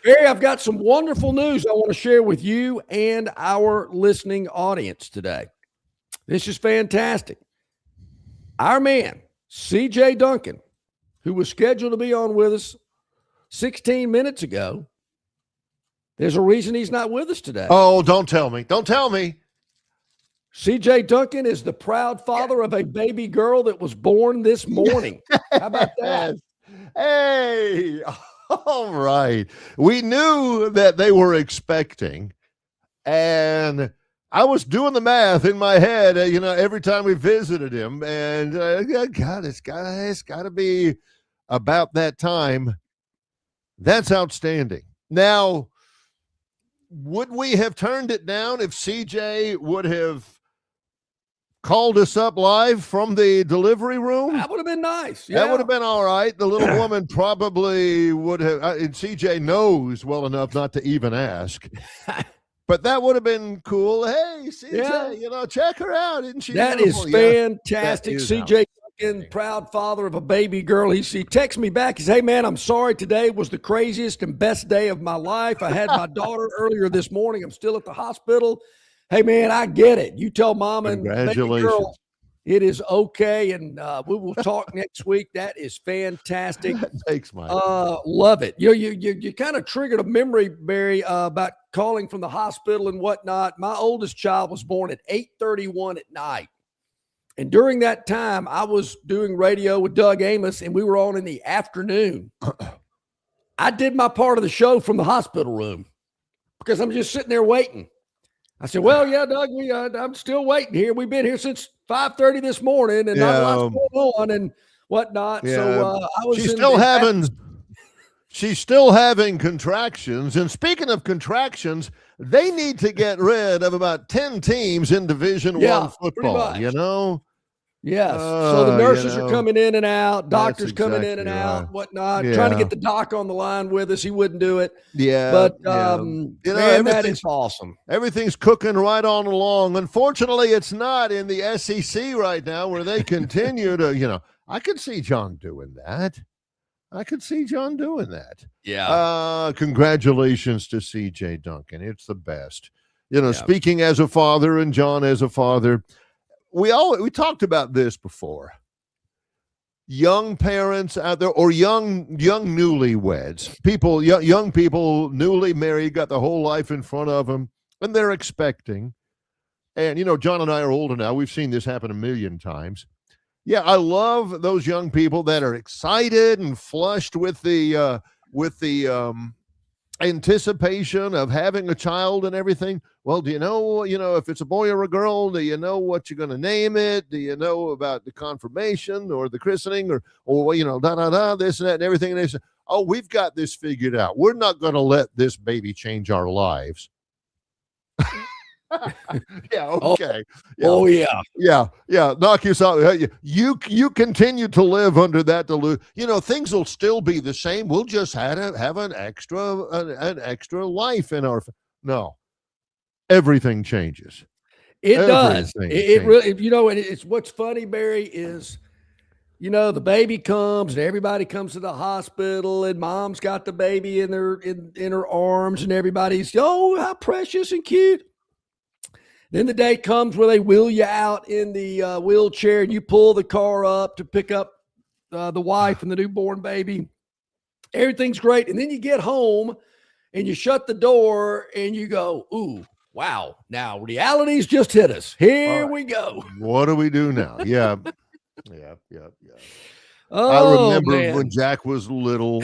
Barry, I've got some wonderful news I want to share with you and our listening audience today. This is fantastic. Our man, C.J. Duncan, who was scheduled to be on with us 16 minutes ago, there's a reason he's not with us today. Oh, don't tell me. Don't tell me. C.J. Duncan is the proud father of a baby girl that was born this morning. How about that? Hey, all right. We knew that they were expecting, and I was doing the math in my head, every time we visited him, and God, it's got to be about that time. That's outstanding. Now, would we have turned it down if CJ would have called us up live from the delivery room? That would have been nice. Yeah. That would have been all right. The little woman probably would have, and CJ knows well enough not to even ask. But that would have been cool. Hey, CJ, check her out. Isn't she That beautiful? Is fantastic. CJ Duncan, proud father of a baby girl. He texts me back. He says, hey, man, I'm sorry. Today was the craziest and best day of my life. I had my daughter earlier this morning. I'm still at the hospital. Hey, man, I get it. You tell mom and baby girl it is okay, and we will talk next week. That is fantastic. Thanks, Mike. Love it. You kind of triggered a memory, Barry, about calling from the hospital and whatnot. My oldest child was born at 8:31 at night. And during that time, I was doing radio with Doug Amos, and we were on in the afternoon. I did my part of the show from the hospital room because I'm just sitting there waiting. I said, well, yeah, Doug, I'm still waiting here. We've been here since 5:30 this morning, and not a lot's going on and whatnot. Yeah. So I was she's still having contractions. And speaking of contractions, they need to get rid of about 10 teams in Division I football, Yes. So the nurses are coming in and out, doctors coming in and out, whatnot, trying to get the doc on the line with us. He wouldn't do it. Yeah. But, man, that is awesome. Everything's cooking right on along. Unfortunately, it's not in the SEC right now where they continue to, I could see John doing that. Yeah. Congratulations to C.J. Duncan. It's the best. Speaking as a father and John as a father, we talked about this before. Young parents out there, or young newlyweds, people, young people newly married, got the whole life in front of them, and they're expecting. And John and I are older now. We've seen this happen a million times. Yeah, I love those young people that are excited and flushed with the with the anticipation of having a child and everything. Well, do you know, if it's a boy or a girl, do you know what you're going to name it? Do you know about the confirmation or the christening or this and that and everything? And they say, oh, we've got this figured out. We're not going to let this baby change our lives. Yeah. Okay. Oh, yeah. Yeah. Knock yourself. You continue to live under that delusion. Things will still be the same. We'll just have an extra life in our. No, everything changes. It does. It really. And it's what's funny, Barry, is the baby comes and everybody comes to the hospital and mom's got the baby in her arms and everybody's how precious and cute. Then the day comes where they wheel you out in the wheelchair and you pull the car up to pick up the wife and the newborn baby. Everything's great. And then you get home and you shut the door and you go, ooh, wow. Now reality's just hit us. Here we go. What do we do now? Yeah. Yeah. Oh, I remember man. when Jack was little,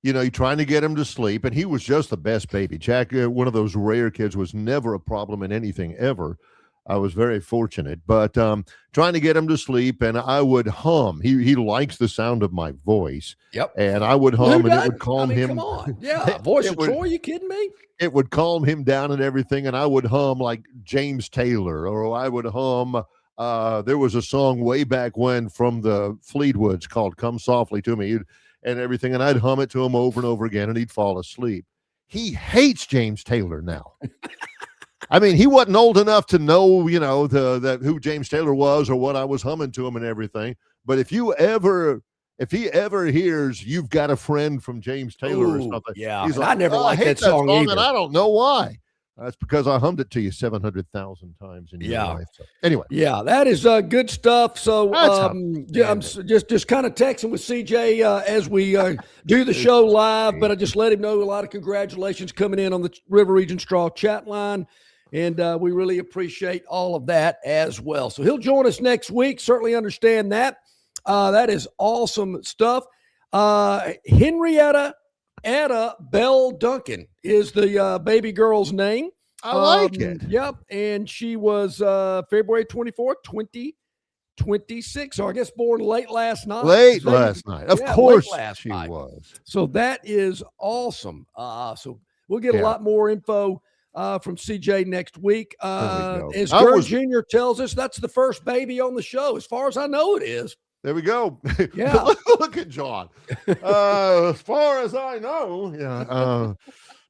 you're trying to get him to sleep, and he was just the best baby. Jack, one of those rare kids, was never a problem in anything ever. I was very fortunate, but trying to get him to sleep, and I would hum. He likes the sound of my voice. Yep. And I would hum, and it would calm him. Come on. Yeah. Voice of Troy, you kidding me? It would calm him down and everything, and I would hum like James Taylor, or I would hum. There was a song way back when from the Fleetwoods called "Come Softly to Me" and everything, and I'd hum it to him over and over again, and he'd fall asleep. He hates James Taylor now. I mean, he wasn't old enough to know, who James Taylor was or what I was humming to him and everything. But if he ever hears "You've Got a Friend" from James Taylor or something, yeah, he's like, I never liked that song either. And I don't know why. That's because I hummed it to you 700,000 times in your life. So, anyway. Yeah, that is good stuff. So I'm just kind of texting with CJ as we do the show live, but I just let him know a lot of congratulations coming in on the River Region Straw chat line, and we really appreciate all of that as well. So he'll join us next week. Certainly understand that. That is awesome stuff. Henrietta Etta Bell Duncan is the baby girl's name. I like it. Yep. And she was February 24th, 2026. So I guess born late last night. Of course she was. So that is awesome. So we'll get a lot more info from CJ next week. As Gurn Jr. tells us, that's the first baby on the show. As far as I know, it is. There we go. Yeah. Look at John. As far as I know,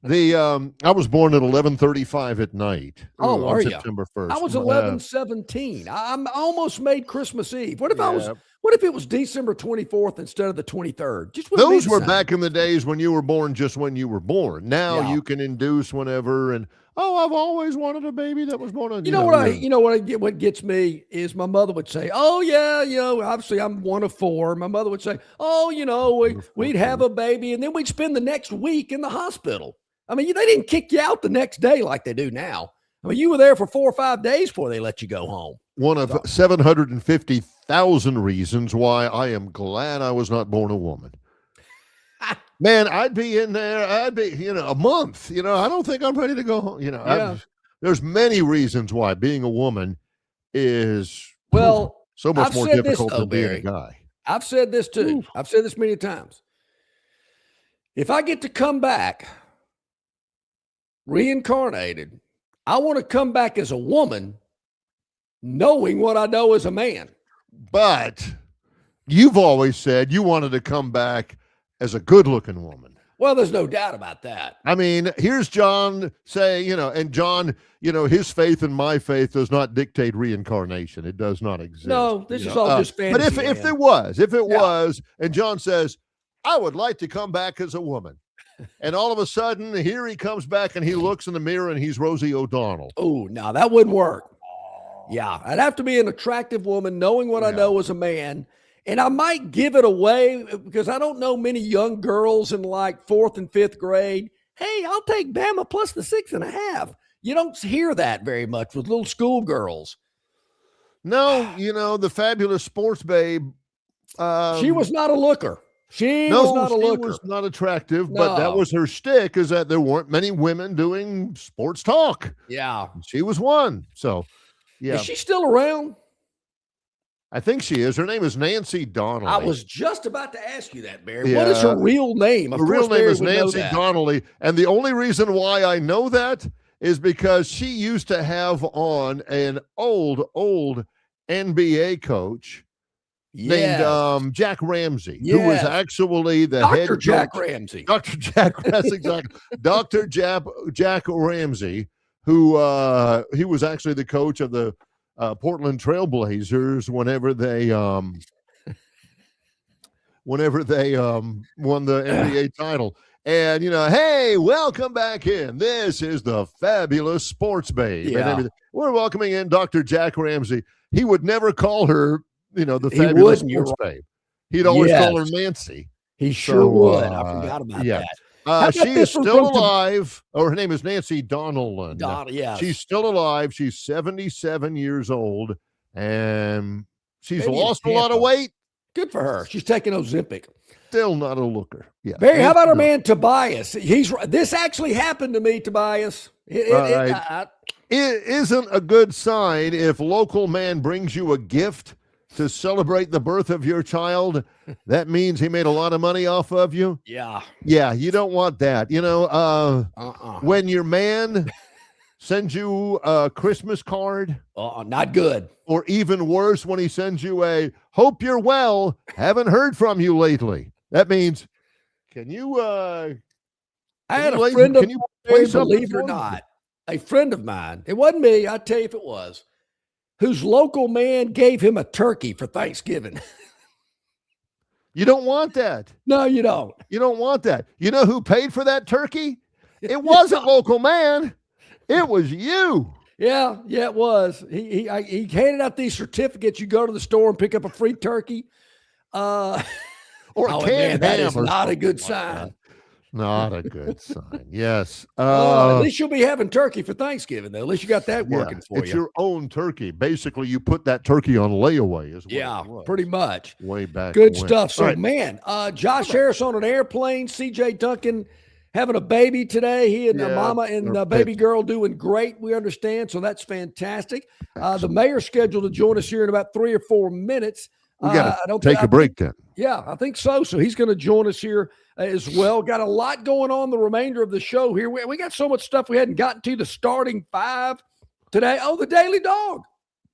I was born at 11:35 at night. Oh, are you? September 1st. I was 11:17. I almost made Christmas Eve. What if it was December 24th instead of the 23rd? Those were back in the days when you were born just when you were born. Now you can induce whenever and I've always wanted a baby that was born on. What gets me is my mother would say, "Oh yeah, obviously I'm one of four." My mother would say, "Oh, we'd have a baby, and then we'd spend the next week in the hospital." I mean, they didn't kick you out the next day like they do now. I mean, you were there for 4 or 5 days before they let you go home. One of 750,000 reasons why I am glad I was not born a woman. Man, I'd be in there. I'd be, a month. I don't think I'm ready to go home. There's many reasons why being a woman is so much more difficult than being a guy. I've said this too. Ooh. I've said this many times. If I get to come back reincarnated, I want to come back as a woman, knowing what I know as a man. But you've always said you wanted to come back as a good-looking woman. Well, there's no doubt about that. I mean, here's John say, and John, his faith and my faith does not dictate reincarnation. It does not exist. No, this is all just fantasy. But if it was, and John says, I would like to come back as a woman. And all of a sudden, here he comes back and he looks in the mirror and he's Rosie O'Donnell. Oh, no, that wouldn't work. Yeah, I'd have to be an attractive woman, knowing what I know as a man. And I might give it away because I don't know many young girls in like 4th and 5th grade. Hey, I'll take Bama plus the 6.5. You don't hear that very much with little schoolgirls. No, the fabulous sports babe. She was not a looker. She No, was not a she looker. was not attractive, but that No. was her shtick, is that there weren't many women doing sports talk. Yeah. She was one. So, yeah, Is she still around? I think she is. Her name is Nancy Donnelly. I was just about to ask you that, Barry. What is her Yeah. real name? Of Her real course, name Barry is would know Nancy that. Donnelly. And the only reason why I know that is because she used to have on an old NBA coach Yes. named Jack Ramsey, who was Yes. actually the head Dr. Jack coach. Ramsey. Dr. Jack, that's exactly. Dr. Jack Ramsey, who he was actually the coach of the Portland Trailblazers whenever they won the NBA title. And, hey, welcome back in. This is the fabulous Sports Babe. And Yeah. everything. We're welcoming in Dr. Jack Ramsey. He would never call her, the He fabulous wouldn't, you're Sports Babe. He'd always call her Yes. Nancy. He sure So, would. I forgot about yeah. that. How about She is this one still from alive. Her name is Nancy Donnellan. Yes. She's still alive. She's 77 years old, and she's Maybe in lost a lot of Tampa. weight. Good for her. She's taking Ozempic. Still not a looker. Yeah. Barry, how about our Nancy man Tobias? This actually happened to me, Tobias. It isn't a good sign if local man brings you a gift to celebrate the birth of your child. That means he made a lot of money off of you. Yeah. Yeah, you don't want that. When your man sends you a Christmas card, not good. or even worse, when he sends you a "hope you're well, haven't heard from you lately." That means, can you? I had a friend of can you mine, play something believe it for or me? not, a friend of mine. It wasn't me. I'll tell you if it was. Whose local man gave him a turkey for Thanksgiving. You don't want that. No, you don't. You don't want that. You know who paid for that turkey? It wasn't local man. It was you. Yeah, it was. He handed out these certificates. You go to the store and pick up a free turkey. Or man, canned that ham is or not a something good like sign. that. Not a good sign. Yes. At least you'll be having turkey for Thanksgiving, though. At least you got that yeah, working for it's you. your own turkey. Basically, you put that turkey on layaway as well. Yeah, pretty much. Way back. Good when. stuff. So, All right. man, Josh Harris on an airplane, CJ Duncan having a baby today. He and the Yeah, mama and they're baby pets. girl doing great, we understand. So that's fantastic. The mayor's scheduled to join us here in about 3 or 4 minutes. We got I to don't take thi- a break then. Yeah, I think so. So he's going to join us here as well. Got a lot going on the remainder of the show here. We got so much stuff we hadn't gotten to. The starting five today. Oh, the Daily Dog.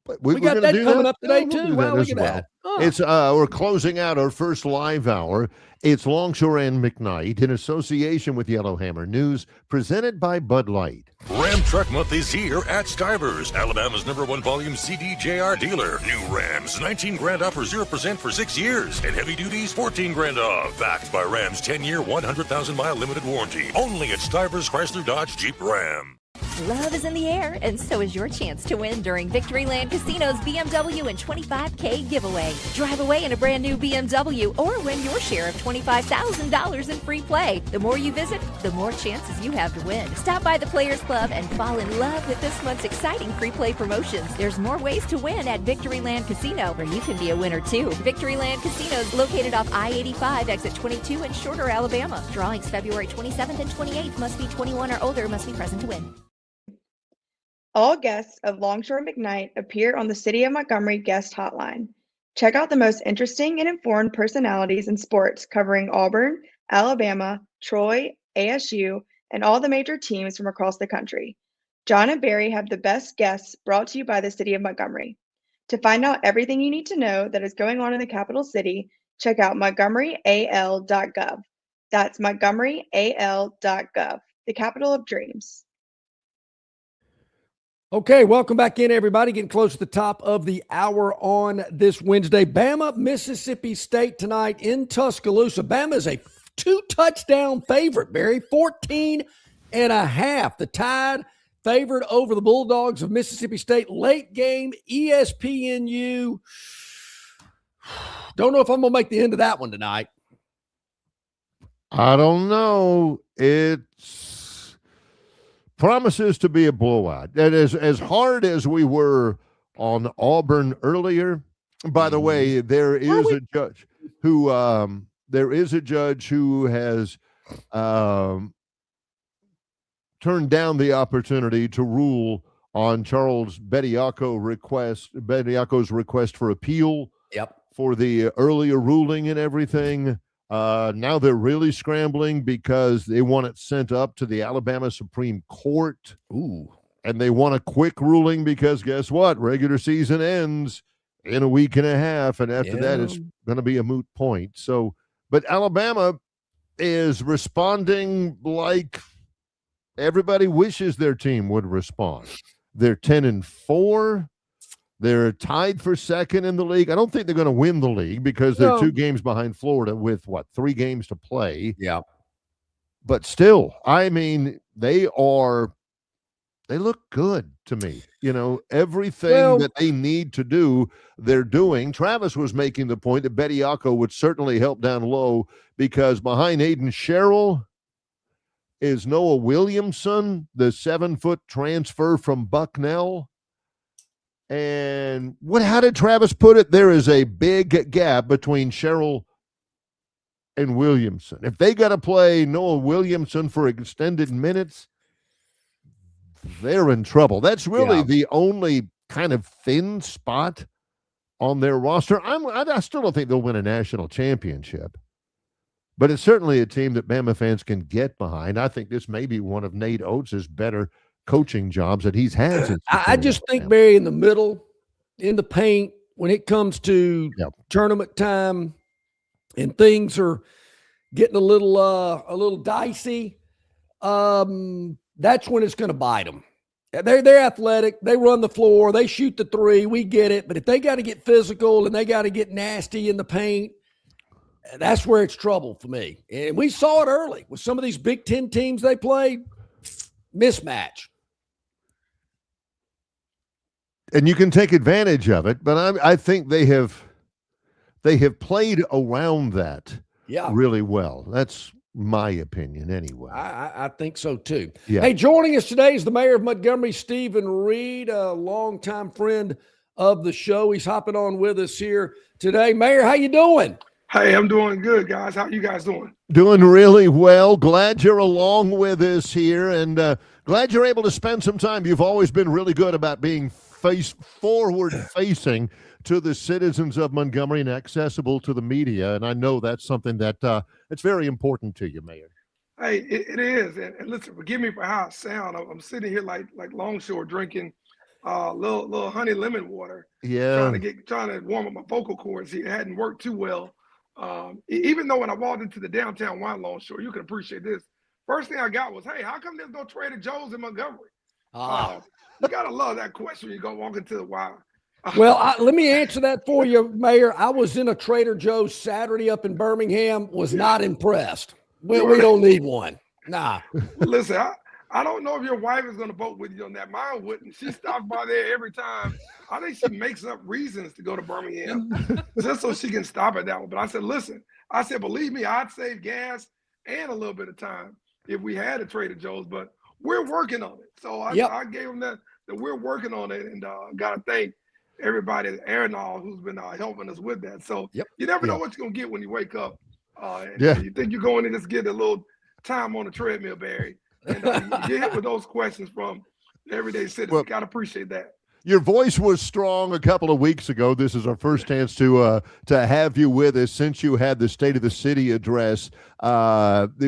But We got gonna that do coming up today, Yeah, we'll too. do Wow, that look as at well. that. Huh. It's we're closing out our first live hour. It's Longshore and McKnight in association with Yellowhammer News, presented by Bud Light. Ram Truck Month is here at Stivers, Alabama's #1 volume CDJR dealer. New Rams, 19 grand off or 0% for 6 years. And heavy duties, 14 grand off. Backed by Ram's 10-year, 100,000-mile limited warranty. Only at Stivers Chrysler Dodge Jeep Ram. Love is in the air, and so is your chance to win during Victoryland Casino's BMW and $25K giveaway. Drive away in a brand new BMW or win your share of $25,000 in free play. The more you visit, the more chances you have to win. Stop by the Players Club and fall in love with this month's exciting free play promotions. There's more ways to win at Victoryland Casino, where you can be a winner too. Victoryland Casino is located off I-85, exit 22 in Shorter, Alabama. Drawings February 27th and 28th. Must be 21 or older. Must be present to win. All guests of Longshore McKnight appear on the City of Montgomery guest hotline. Check out the most interesting and informed personalities in sports covering Auburn, Alabama, Troy, ASU, and all the major teams from across the country. John and Barry have the best guests brought to you by the City of Montgomery. To find out everything you need to know that is going on in the capital city, check out montgomeryal.gov. That's montgomeryal.gov, the capital of dreams. Okay, welcome back in, everybody. Getting close to the top of the hour on this Wednesday. Bama, Mississippi State tonight in Tuscaloosa. Bama is a 2-touchdown favorite, Barry, 14.5. The Tide favored over the Bulldogs of Mississippi State. Late game, ESPNU. Don't know if I'm going to make the end of that one tonight. I don't know. It's promises to be a blowout. And as hard as we were on Auburn earlier, by the way, there is a judge who there is a judge who has turned down the opportunity to rule on Charles Bediaco's request for appeal. Yep. For the earlier ruling and everything. Now they're really scrambling because they want it sent up to the Alabama Supreme Court. Ooh. And they want a quick ruling because guess what? Regular season ends in a week and a half. And after that, it's going to be a moot point. So, but Alabama is responding like everybody wishes their team would respond. They're 10-4. They're tied for second in the league. I don't think they're going to win the league because they're 2 games behind Florida with 3 games to play. Yeah. But still, I mean, they look good to me. You know, everything that they need to do, they're doing. Travis was making the point that Bediaco would certainly help down low because behind Aiden Sherrill is Noah Williamson, the 7-foot transfer from Bucknell. And how did Travis put it? There is a big gap between Sherrill and Williamson. If they got to play Noah Williamson for extended minutes, they're in trouble. That's really the only kind of thin spot on their roster. I still don't think they'll win a national championship, but it's certainly a team that Bama fans can get behind. I think this may be one of Nate Oates' better coaching jobs that he's had since. I just think, Barry, in the middle, in the paint, when it comes to tournament time and things are getting a little dicey, that's when it's going to bite them. They're athletic. They run the floor. They shoot the 3. We get it. But if they got to get physical and they got to get nasty in the paint, that's where it's trouble for me. And we saw it early with some of these Big Ten teams they played. Mismatch. And you can take advantage of it, but I think they have played around that really well. That's my opinion anyway. I think so too. Yeah. Hey, joining us today is the mayor of Montgomery, Stephen Reed, a longtime friend of the show. He's hopping on with us here today. Mayor, how you doing? Hey, I'm doing good, guys. How you guys doing? Doing really well. Glad you're along with us here, and glad you're able to spend some time. You've always been really good about being forward-facing to the citizens of Montgomery and accessible to the media, and I know that's something that it's very important to you, Mayor. Hey, it is, and listen, forgive me for how I sound. I'm sitting here like Longshore drinking little honey lemon water. Yeah, trying to warm up my vocal cords here. It hadn't worked too well. Even though when I walked into the downtown wine Longshore, you can appreciate this. First thing I got was, hey, how come there's no Trader Joe's in Montgomery? You gotta love that question when you go walk into the wine. Well, let me answer that for you, Mayor. I was in a Trader Joe's Saturday up in Birmingham, was not impressed. We don't need one. Nah. Listen, I don't know if your wife is going to vote with you on that. Mine wouldn't. She stops by there every time. I think she makes up reasons to go to Birmingham just so she can stop at that one. But I said, listen, believe me, I'd save gas and a little bit of time if we had a Trader Joe's, but we're working on it. So I gave them that we're working on it, and got to thank everybody, Aaron, who's been helping us with that. So you never know what you're going to get when you wake up. You think you're going to just get a little time on the treadmill, Barry. And you hit with those questions from everyday citizens. Well, got to appreciate that. Your voice was strong a couple of weeks ago. This is our first chance to have you with us since you had the State of the City address,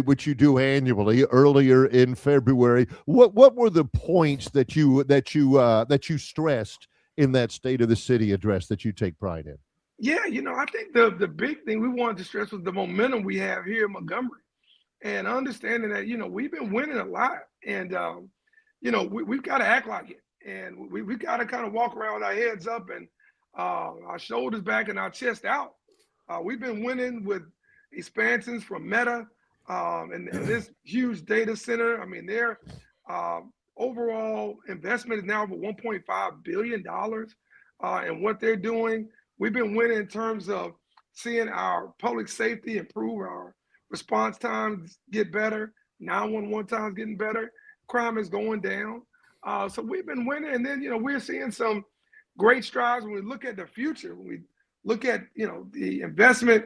which you do annually earlier in February. What were the points that you stressed in that State of the City address that you take pride in? Yeah, I think the big thing we wanted to stress was the momentum we have here in Montgomery, and understanding that we've been winning a lot, and we've got to act like it. And we got to kind of walk around with our heads up and our shoulders back and our chest out. We've been winning with expansions from Meta and this huge data center. I mean, their overall investment is now over $1.5 billion. And what they're doing, we've been winning in terms of seeing our public safety improve, our response times get better, 911 times getting better, crime is going down. So we've been winning, and then we're seeing some great strides when we look at the future. When we look at the investment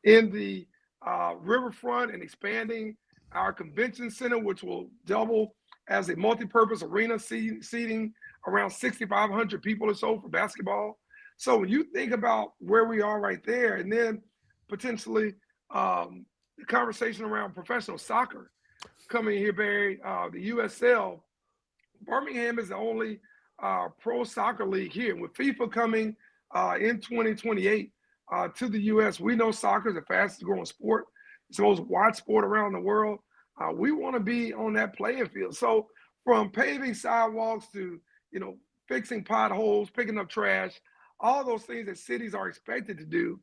in the Riverfront and expanding our convention center, which will double as a multi-purpose arena, seating around 6,500 people or so for basketball. So when you think about where we are right there, and then potentially the conversation around professional soccer coming here, Barry, the USL, Birmingham is the only pro soccer league here. With FIFA coming in 2028 to the U.S., we know soccer is the fastest growing sport. It's the most watched sport around the world. We want to be on that playing field. So from paving sidewalks to, fixing potholes, picking up trash, all those things that cities are expected to do,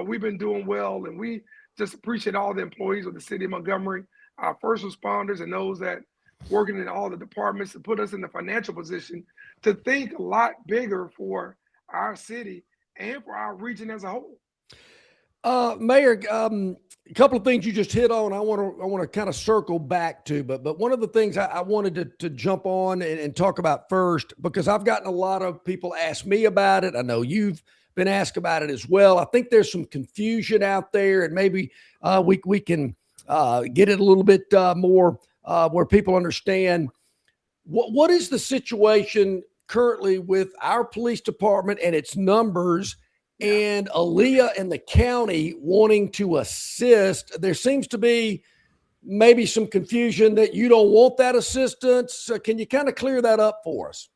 we've been doing well. And we just appreciate all the employees of the city of Montgomery, our first responders, and those that working in all the departments to put us in the financial position to think a lot bigger for our city and for our region as a whole. Mayor, a couple of things you just hit on. I want to kind of circle back to, but one of the things I wanted to jump on and talk about first, because I've gotten a lot of people ask me about it. I know you've been asked about it as well. I think there's some confusion out there, and maybe we can get it a little bit more where people understand what is the situation currently with our police department and its numbers, and Aaliyah and the county wanting to assist. There seems to be maybe some confusion that you don't want that assistance. Can you kind of clear that up for us?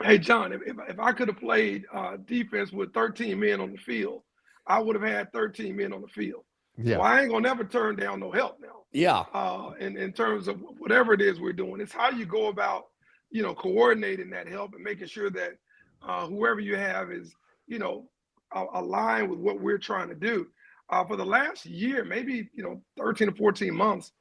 Hey, John, if I could have played defense with 13 men on the field, I would have had 13 men on the field. Yeah. Well, I ain't gonna never turn down no help now. Yeah. In terms of whatever it is we're doing, it's how you go about, coordinating that help and making sure that whoever you have is, aligned with what we're trying to do. For the last year, maybe 13 or 14 months,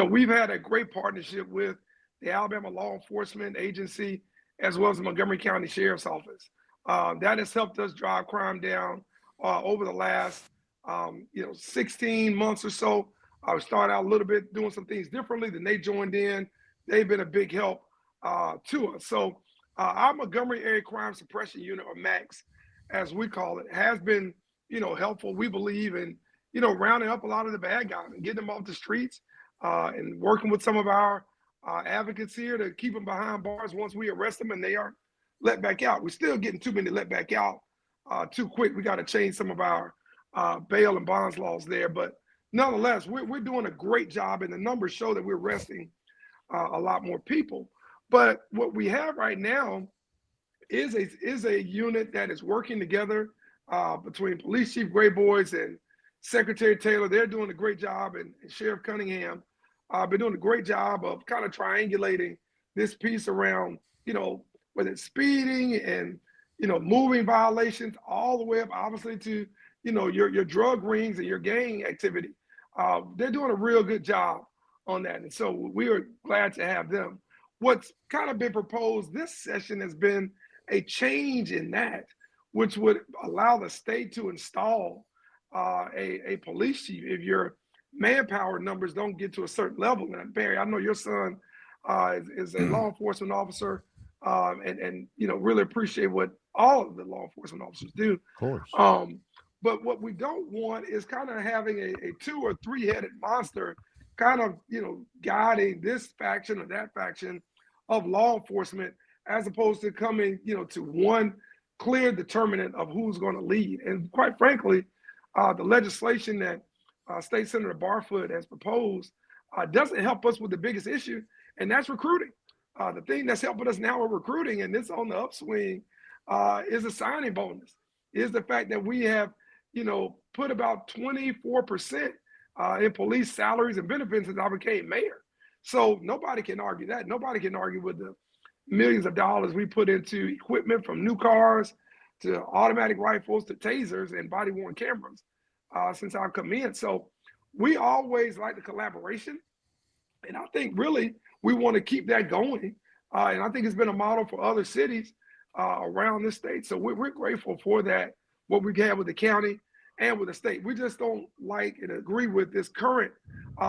we've had a great partnership with the Alabama Law Enforcement Agency as well as the Montgomery County Sheriff's Office. That has helped us drive crime down over the last 16 months or so. I started out a little bit doing some things differently. Then they joined in. They've been a big help to us. So our Montgomery Area Crime Suppression Unit, or MAX, as we call it, has been, helpful. We believe in, rounding up a lot of the bad guys and getting them off the streets and working with some of our advocates here to keep them behind bars once we arrest them and they are let back out. We're still getting too many let back out too quick. We got to change some of our bail and bonds laws there. But nonetheless, we're doing a great job, and the numbers show that we're arresting a lot more people. But what we have right now is a unit that is working together between Police Chief Grayboys and Secretary Taylor. They're doing a great job, and Sheriff Cunningham been doing a great job of kind of triangulating this piece around, whether it's speeding and, moving violations, all the way up, obviously, to, your drug rings and your gang activity. They're doing a real good job on that. And so we are glad to have them. What's kind of been proposed this session has been a change in that, which would allow the state to install a police chief if your manpower numbers don't get to a certain level. And Barry, I know your son is a law enforcement officer, and really appreciate what all of the law enforcement officers do. Of course. But what we don't want is kind of having a 2 or 3-headed monster kind of, guiding this faction or that faction of law enforcement, as opposed to coming, to one clear determinant of who's going to lead. And quite frankly, the legislation that State Senator Barfoot has proposed doesn't help us with the biggest issue, and that's recruiting. The thing that's helping us now with recruiting, and this on the upswing, is a signing bonus, is the fact that we have, put about 24% in police salaries and benefits since I became mayor. So nobody can argue that. Nobody can argue with the millions of dollars we put into equipment, from new cars to automatic rifles to tasers and body-worn cameras since I've come in. So we always like the collaboration. And I think really we want to keep that going. And I think it's been a model for other cities around the state. So we're grateful for that, what we have with the county and with the state. We just don't like and agree with this current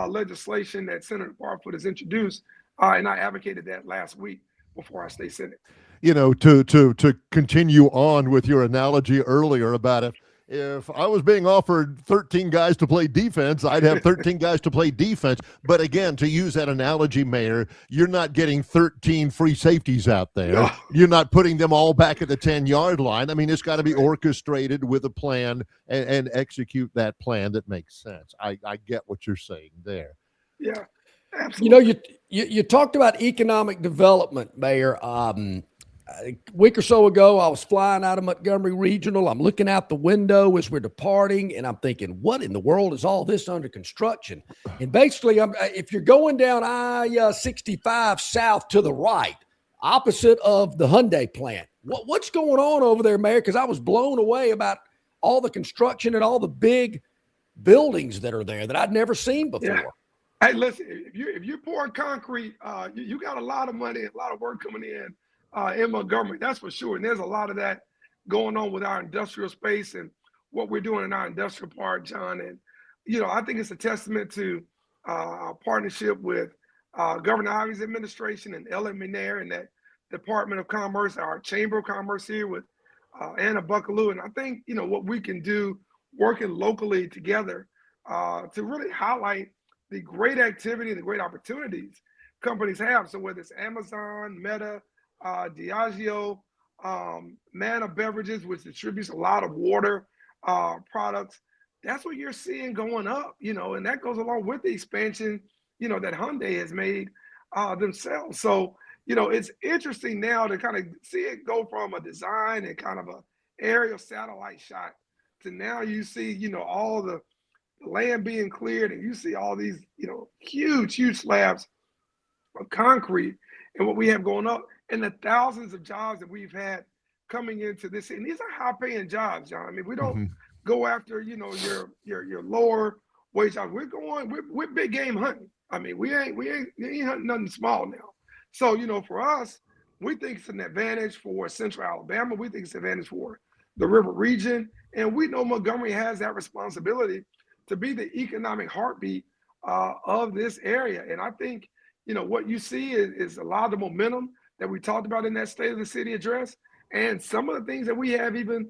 legislation that Senator Barfoot has introduced. And I advocated that last week before our state senate. To continue on with your analogy earlier about If I was being offered 13 guys to play defense, I'd have 13 guys to play defense. But again, to use that analogy, Mayor, you're not getting 13 free safeties out there. No. You're not putting them all back at the 10-yard line. I mean, it's got to be orchestrated with a plan and execute that plan that makes sense. I get what you're saying there. Yeah, absolutely. You talked about economic development, Mayor. A week or so ago, I was flying out of Montgomery Regional. I'm looking out the window as we're departing, and I'm thinking, what in the world is all this under construction? And basically, if you're going down I-65 south to the right, opposite of the Hyundai plant, what's going on over there, Mayor? Because I was blown away about all the construction and all the big buildings that are there that I'd never seen before. Yeah. Hey, listen, if you're pouring concrete, you got a lot of money, a lot of work coming in Montgomery, that's for sure. And there's a lot of that going on with our industrial space and what we're doing in our industrial park, John. And, I think it's a testament to our partnership with Governor Ivey's administration and Ellen McNair and that Department of Commerce, our Chamber of Commerce here with Anna Buckaloo. And I think, what we can do working locally together to really highlight the great activity and the great opportunities companies have. So whether it's Amazon, Meta, Diageo, Mana Beverages, which distributes a lot of water products, that's what you're seeing going up, and that goes along with the expansion, that Hyundai has made themselves. So, it's interesting now to kind of see it go from a design and kind of a aerial satellite shot to now you see, all the land being cleared and you see all these, huge slabs of concrete and what we have going up and the thousands of jobs that we've had coming into this. And these are high paying jobs, John. I mean, we don't go after, your lower wage jobs. We're big game hunting. I mean, we ain't hunting nothing small now. So, for us, we think it's an advantage for Central Alabama. We think it's an advantage for the River region. And we know Montgomery has that responsibility to be the economic heartbeat of this area. And I think, what you see is a lot of the momentum that we talked about in that State of the City address. And some of the things that we have even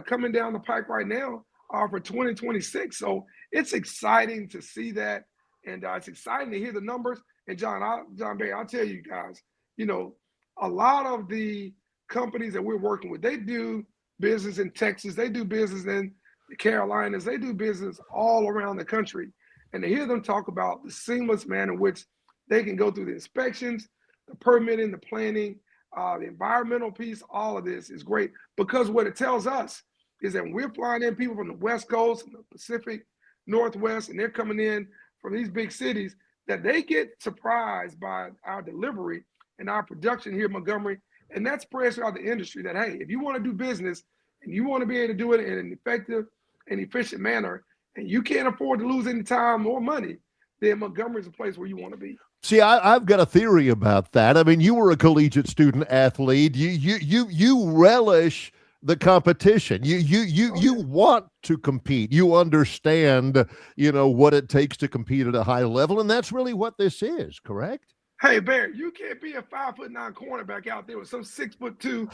coming down the pike right now are for 2026. So it's exciting to see that. And it's exciting to hear the numbers. And John Barry, I'll tell you guys, a lot of the companies that we're working with, they do business in Texas, they do business in the Carolinas, they do business all around the country. And to hear them talk about the seamless manner in which they can go through the inspections, the permitting, the planning, the environmental piece, all of this is great because what it tells us is that when we're flying in people from the West Coast and the Pacific Northwest, and they're coming in from these big cities, that they get surprised by our delivery and our production here in Montgomery. And that spreads throughout the industry that, hey, if you want to do business and you want to be able to do it in an effective and efficient manner, and you can't afford to lose any time or money, then Montgomery is a place where you want to be. See, I've got a theory about that. I mean, you were a collegiate student athlete. You relish the competition. You want to compete. You understand, what it takes to compete at a high level, and that's really what this is, correct? Hey, Barry, you can't be a 5'9" cornerback out there with some 6'2",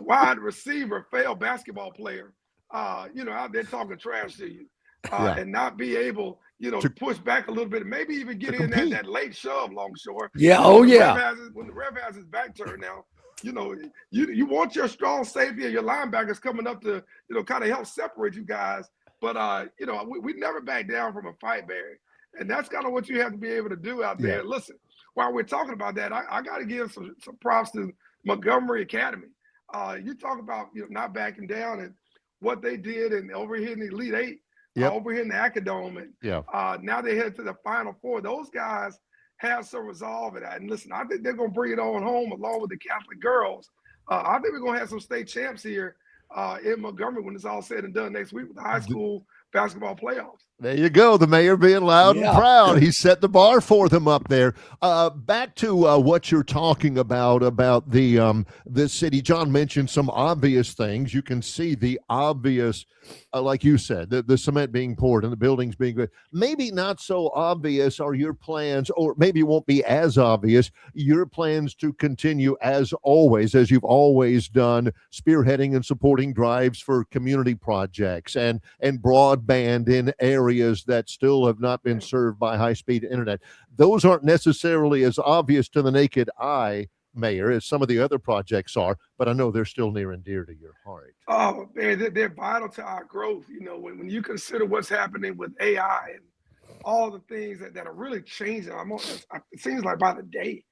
wide receiver, failed basketball player, out there talking trash to you, and not be able, to push back a little bit, maybe even get in that late shove, Longshore. Yeah, when the ref has his back turned now, you want your strong safety and your linebackers coming up to, kind of help separate you guys. But, we never back down from a fight, Barry. And that's kind of what you have to be able to do out there. Yeah. Listen, while we're talking about that, I got to give some props to Montgomery Academy. You talk about, not backing down and what they did and over here in the Elite Eight. Over here in the Acadome, and now they head to the Final Four. Those guys have some resolve in that. And listen, I think they're going to bring it on home along with the Catholic girls. I think we're going to have some state champs here in Montgomery when it's all said and done next week with the high school basketball playoffs. There you go. The mayor being loud and proud. He set the bar for them up there. Back to what you're talking about the city. John mentioned some obvious things. You can see the obvious, like you said, the cement being poured and the buildings being good. Maybe not so obvious are your plans, or maybe it won't be as obvious, your plans to continue as always, as you've always done, spearheading and supporting drives for community projects and broadband in areas that still have not been served by high-speed internet. Those aren't necessarily as obvious to the naked eye, Mayor, as some of the other projects are, but I know they're still near and dear to your heart. Oh, man, they're vital to our growth. You know, when you consider what's happening with AI and all the things that are really changing, it seems like by the day,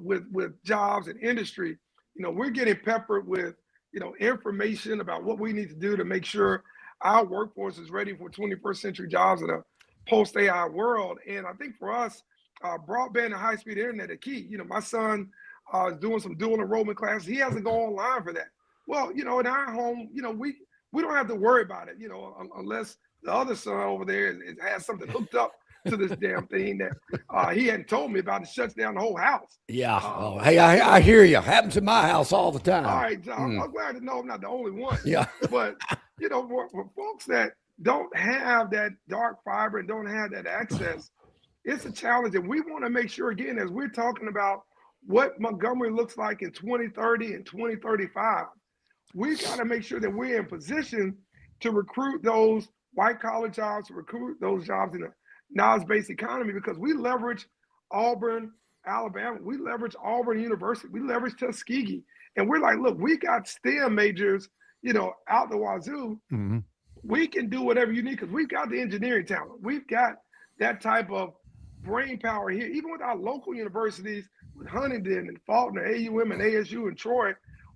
with jobs and industry, you know, we're getting peppered with, you know, information about what we need to do to make sure our workforce is ready for 21st century jobs in a post-AI world. And I think for us, broadband and high-speed internet are key. You know, my son is doing some dual enrollment classes. He hasn't gone online for that. Well, you know, in our home, you know, we don't have to worry about it, you know, unless the other son over there has something hooked up to this damn thing that he hadn't told me about. It shuts down the whole house. Yeah. Hey, I hear you. Happens in my house all the time. All right, John. I'm glad to know I'm not the only one. Yeah. But, you know, for folks that don't have that dark fiber and don't have that access, it's a challenge. And we want to make sure, again, as we're talking about what Montgomery looks like in 2030 and 2035, we got to make sure that we're in position to recruit those white collar jobs, to recruit those jobs in a knowledge-based economy, because we leverage Auburn, Alabama, we leverage Auburn University, we leverage Tuskegee, and we're like, look, we got STEM majors, you know, out the wazoo. Mm-hmm. We can do whatever you need because we've got the engineering talent. We've got that type of brain power here, even with our local universities, with Huntington and Faulkner, AUM and ASU and Troy.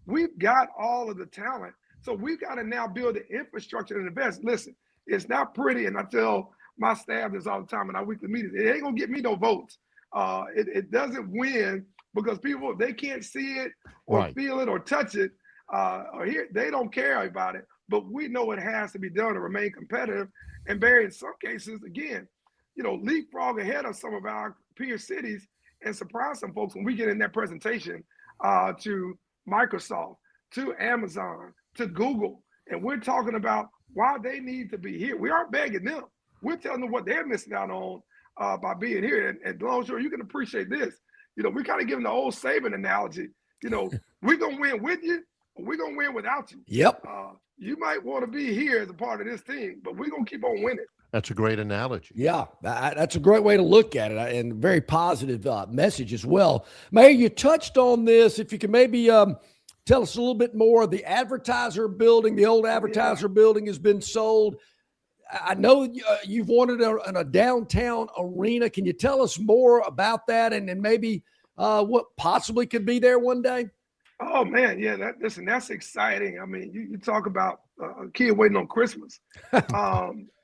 We've got all of the talent. So we've got to now build the infrastructure and invest. Listen, it's not pretty, and I tell my staff this all the time in our weekly meetings. It ain't gonna get me no votes. It doesn't win because people, they can't see it or feel it or touch it or hear it. They don't care about it, but we know it has to be done to remain competitive. And Barry, in some cases, again, you know, leapfrog ahead of some of our peer cities and surprise some folks when we get in that presentation to Microsoft, to Amazon, to Google, and we're talking about why they need to be here. We aren't begging them. We're telling them what they're missing out on by being here. And Longshore, you can appreciate this. You know, we kind of giving the old Saban analogy. You know, we're going to win with you, or we're going to win without you. Yep. You might want to be here as a part of this team, but we're going to keep on winning. That's a great analogy. Yeah, that's a great way to look at it, and very positive message as well. Mayor, you touched on this. If you can maybe tell us a little bit more. The advertiser building, the old advertiser building has been sold. I know you've wanted a downtown arena. Can you tell us more about that and maybe what possibly could be there one day? Oh, man, yeah, that's exciting. I mean, you talk about a kid waiting on Christmas.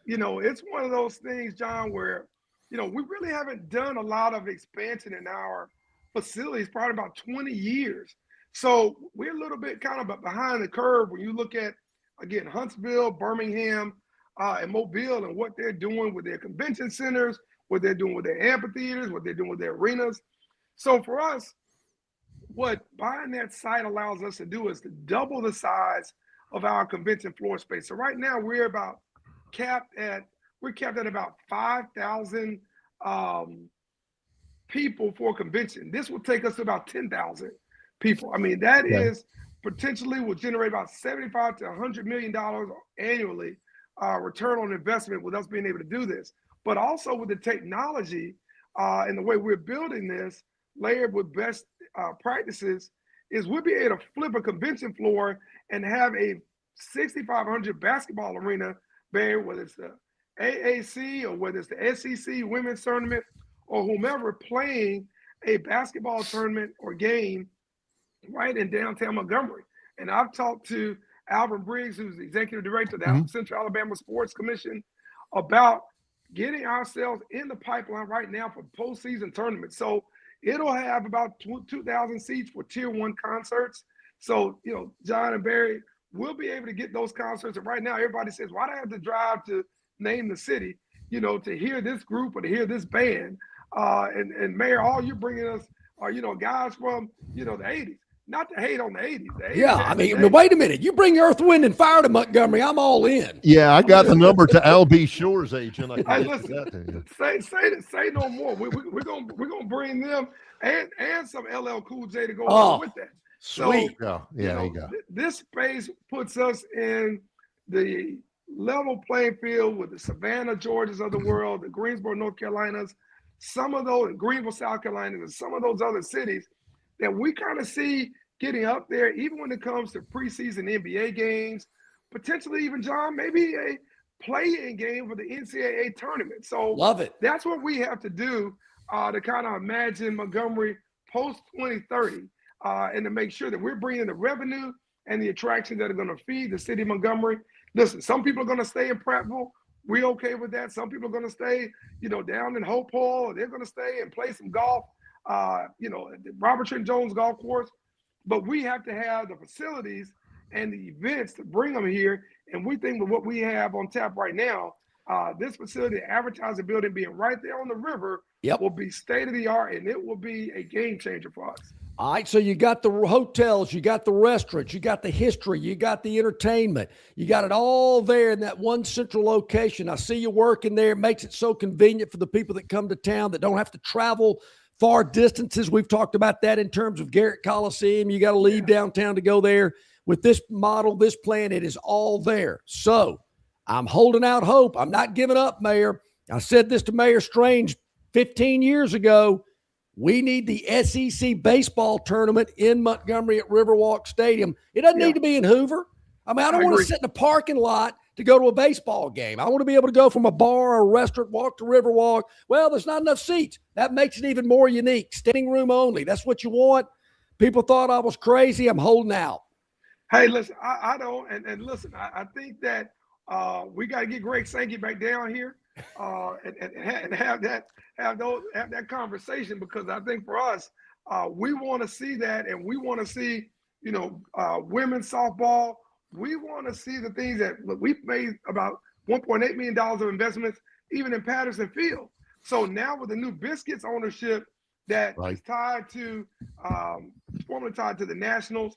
You know, it's one of those things, John, where, you know, we really haven't done a lot of expansion in our facilities, probably about 20 years. So we're a little bit kind of behind the curve when you look at, again, Huntsville, Birmingham, and Mobile, and what they're doing with their convention centers, what they're doing with their amphitheaters, what they're doing with their arenas. So for us, what buying that site allows us to do is to double the size of our convention floor space. So right now we're capped at about 5,000 people for convention. This will take us to about 10,000 people. I mean, that is potentially will generate about $75 to $100 million annually return on investment with us being able to do this. But also with the technology and the way we're building this, layered with best practices, is we'll be able to flip a convention floor and have a 6,500 basketball arena, whether it's the AAC or whether it's the SEC women's tournament or whomever playing a basketball tournament or game right in downtown Montgomery. And I've talked to Alvin Briggs, who's the executive director of the Central Alabama Sports Commission, about getting ourselves in the pipeline right now for postseason tournaments. So it'll have about 2,000 seats for tier 1 concerts. So, you know, John and Barry, we'll be able to get those concerts. And right now, everybody says, why do I have to drive to name the city, to hear this group or to hear this band. And Mayor, all you're bringing us are, guys from, the 80s. Not to hate on the 80s. The 80s Yeah, I mean, wait a minute. You bring Earth, Wind, and Fire to Montgomery, I'm all in. Yeah, I got the number to Al B. Shore's agent. I can Hey, get listen, that to you. say no more. We're gonna bring them and some LL Cool J to go Oh, along with that. Sweet. Yeah, there you go. This space puts us in the level playing field with the Savannah, Georgias of the world, the Greensboro, North Carolinas, some of those, Greenville, South Carolina, and some of those other cities that we kind of see getting up there, even when it comes to preseason NBA games, potentially even, John, maybe a play-in game for the NCAA tournament. So love it. That's what we have to do to kind of imagine Montgomery post-2030 and to make sure that we're bringing the revenue and the attractions that are going to feed the city of Montgomery. Listen, some people are going to stay in Prattville. We're okay with that. Some people are going to stay, down in Hope Hall, or they're going to stay and play some golf, the Robert Trent Jones Golf Course. But we have to have the facilities and the events to bring them here. And we think with what we have on tap right now, this facility, the advertising building being right there on the river, will be state of the art, and it will be a game changer for us. All right, so you got the hotels, you got the restaurants, you got the history, you got the entertainment, you got it all there in that one central location. I see you working there. It makes it so convenient for the people that come to town that don't have to travel far distances. We've talked about that in terms of Garrett Coliseum. You got to leave downtown to go there. With this model, this plan, it is all there. So I'm holding out hope. I'm not giving up, Mayor. I said this to Mayor Strange 15 years ago. We need the SEC baseball tournament in Montgomery at Riverwalk Stadium. It doesn't need to be in Hoover. I mean, I don't want to sit in a parking lot to go to a baseball game. I want to be able to go from a bar or a restaurant, walk to Riverwalk. Well, there's not enough seats. That makes it even more unique. Standing room only. That's what you want. People thought I was crazy. I'm holding out. Hey, listen, I don't. And listen, I think that we got to get Greg Sankey back down here and have that conversation, because I think for us, we want to see that, and we want to see, women's softball. We want to see the things that we've made about $1.8 million of investments, even in Patterson Field. So now with the new Biscuits ownership that is tied to, formerly tied to the Nationals,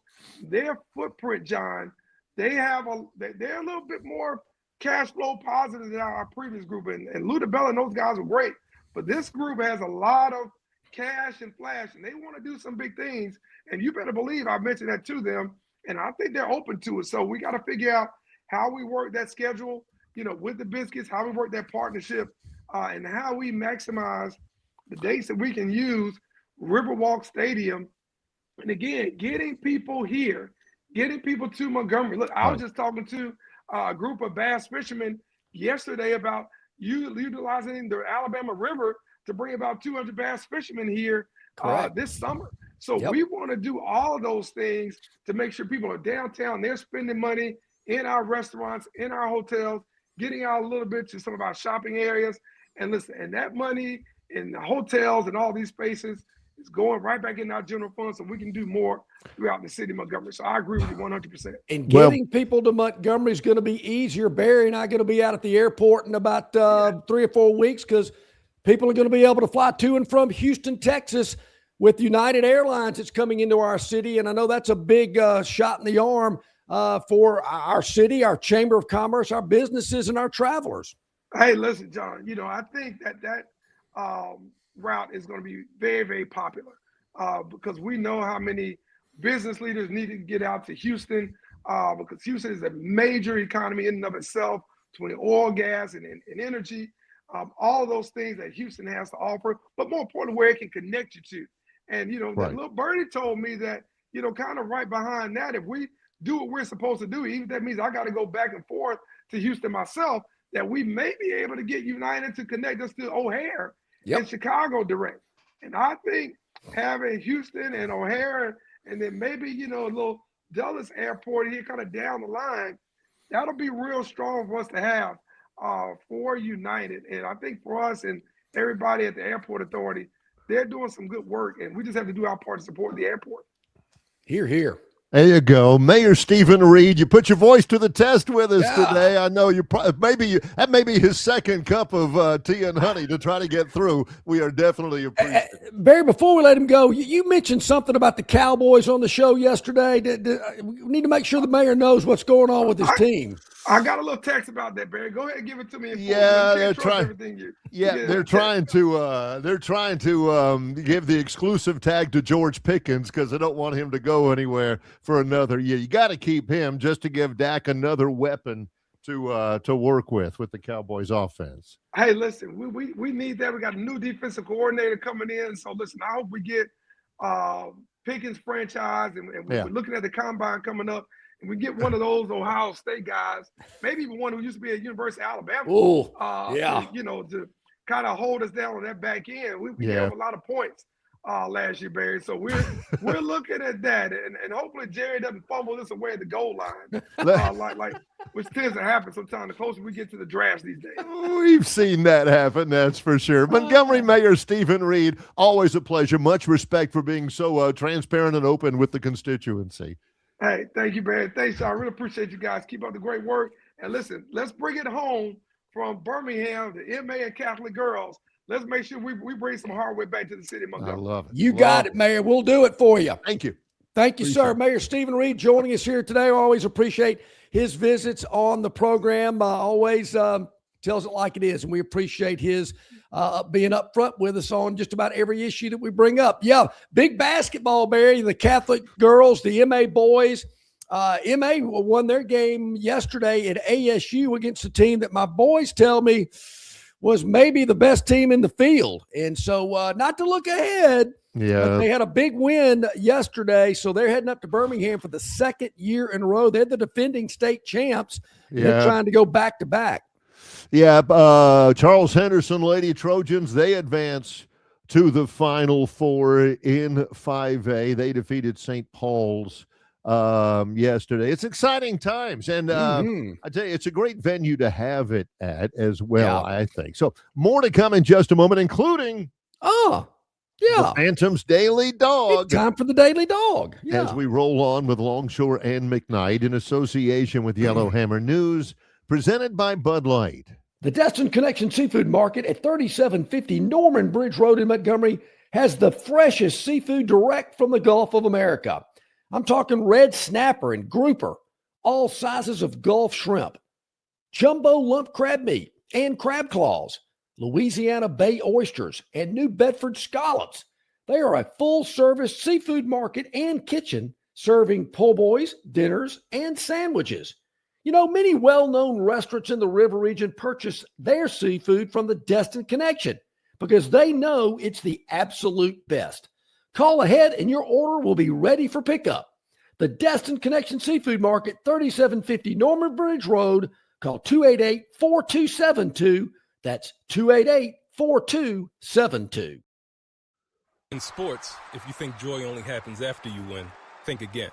their footprint, John, they're a little bit more cash flow positive than our previous group. And Lou DeBella and those guys were great. But this group has a lot of cash and flash, and they want to do some big things. And you better believe I mentioned that to them. And I think they're open to it. So we got to figure out how we work that schedule, with the Biscuits, how we work that partnership, and how we maximize the dates that we can use Riverwalk Stadium. And again, getting people here, getting people to Montgomery. Look, I was just talking to a group of bass fishermen yesterday about utilizing the Alabama River to bring about 200 bass fishermen here this summer. So we want to do all of those things to make sure people are downtown. They're spending money in our restaurants, in our hotels, getting out a little bit to some of our shopping areas. And listen, and that money in the hotels and all these spaces is going right back in our general fund, so we can do more throughout the city of Montgomery. So I agree with you 100%. And getting people to Montgomery is going to be easier. Barry and I are going to be out at the airport in about 3 or 4 weeks, because people are going to be able to fly to and from Houston, Texas, with United Airlines that's coming into our city. And I know that's a big shot in the arm for our city, our Chamber of Commerce, our businesses, and our travelers. Hey, listen, John, I think that route is going to be very, very popular because we know how many business leaders need to get out to Houston because Houston is a major economy in and of itself, between oil, gas, and energy, all of those things that Houston has to offer, but more importantly, where it can connect you to. And, that little birdie told me that, kind of right behind that, if we do what we're supposed to do, even if that means I got to go back and forth to Houston myself, that we may be able to get United to connect us to O'Hare and Chicago direct. And I think having Houston and O'Hare and then maybe, a little Dulles Airport here kind of down the line, that'll be real strong for us to have for United. And I think for us and everybody at the Airport Authority, they're doing some good work, and we just have to do our part to support the airport. Here. There you go. Mayor Stephen Reed, you put your voice to the test with us today. I know that may be his second cup of tea and honey to try to get through. We are definitely appreciative. Barry, before we let him go, you mentioned something about the Cowboys on the show yesterday. We need to make sure the mayor knows what's going on with his team. I got a little text about that, Barry. Go ahead and give it to me. They're trying. They're trying to give the exclusive tag to George Pickens because they don't want him to go anywhere for another year. You got to keep him just to give Dak another weapon to work with the Cowboys offense. Hey, listen, we need that. We got a new defensive coordinator coming in. So listen, I hope we get Pickens franchise, and we're looking at the combine coming up. And we get one of those Ohio State guys, maybe even one who used to be at University of Alabama. To kind of hold us down on that back end. We gave him a lot of points last year, Barry. So we're looking at that, and hopefully Jerry doesn't fumble this away at the goal line, like which tends to happen sometimes. The closer we get to the drafts these days, we've seen that happen. That's for sure. Montgomery Mayor Stephen Reed, always a pleasure. Much respect for being so transparent and open with the constituency. Hey, thank you, Barry. Thanks, I really appreciate you guys. Keep up the great work. And listen, let's bring it home from Birmingham to MA and Catholic girls. Let's make sure we bring some hardware back to the city of Montgomery. I love it. You got it, Mayor. We'll do it for you. Thank you. Thank you, sir. Mayor Stephen Reed joining us here today. I always appreciate his visits on the program. Always tells it like it is, and we appreciate his being up front with us on just about every issue that we bring up. Yeah, big basketball, Barry. The Catholic girls, the MA boys. MA won their game yesterday at ASU against a team that my boys tell me was maybe the best team in the field. And so not to look ahead, but they had a big win yesterday. So they're heading up to Birmingham for the second year in a row. They're the defending state champs. They're trying to go back to back. Yeah, Charles Henderson Lady Trojans, they advance to the Final Four in 5A. They defeated St. Paul's yesterday. It's exciting times, and I tell you, it's a great venue to have it at as well, I think. So more to come in just a moment, including the Phantom's Daily Dog. Time for the Daily Dog. As we roll on with Longshore and McKnight in association with Yellowhammer News, presented by Bud Light. The Destin Connection Seafood Market at 3750 Norman Bridge Road in Montgomery has the freshest seafood direct from the Gulf of America. I'm talking red snapper and grouper, all sizes of Gulf shrimp, jumbo lump crab meat and crab claws, Louisiana Bay oysters, and New Bedford scallops. They are a full-service seafood market and kitchen serving po' boys, dinners, and sandwiches. You know, many well-known restaurants in the river region purchase their seafood from the Destin Connection because they know it's the absolute best. Call ahead and your order will be ready for pickup. The Destin Connection Seafood Market, 3750 Norman Bridge Road. Call 288-4272. That's 288-4272. In sports, if you think joy only happens after you win, think again.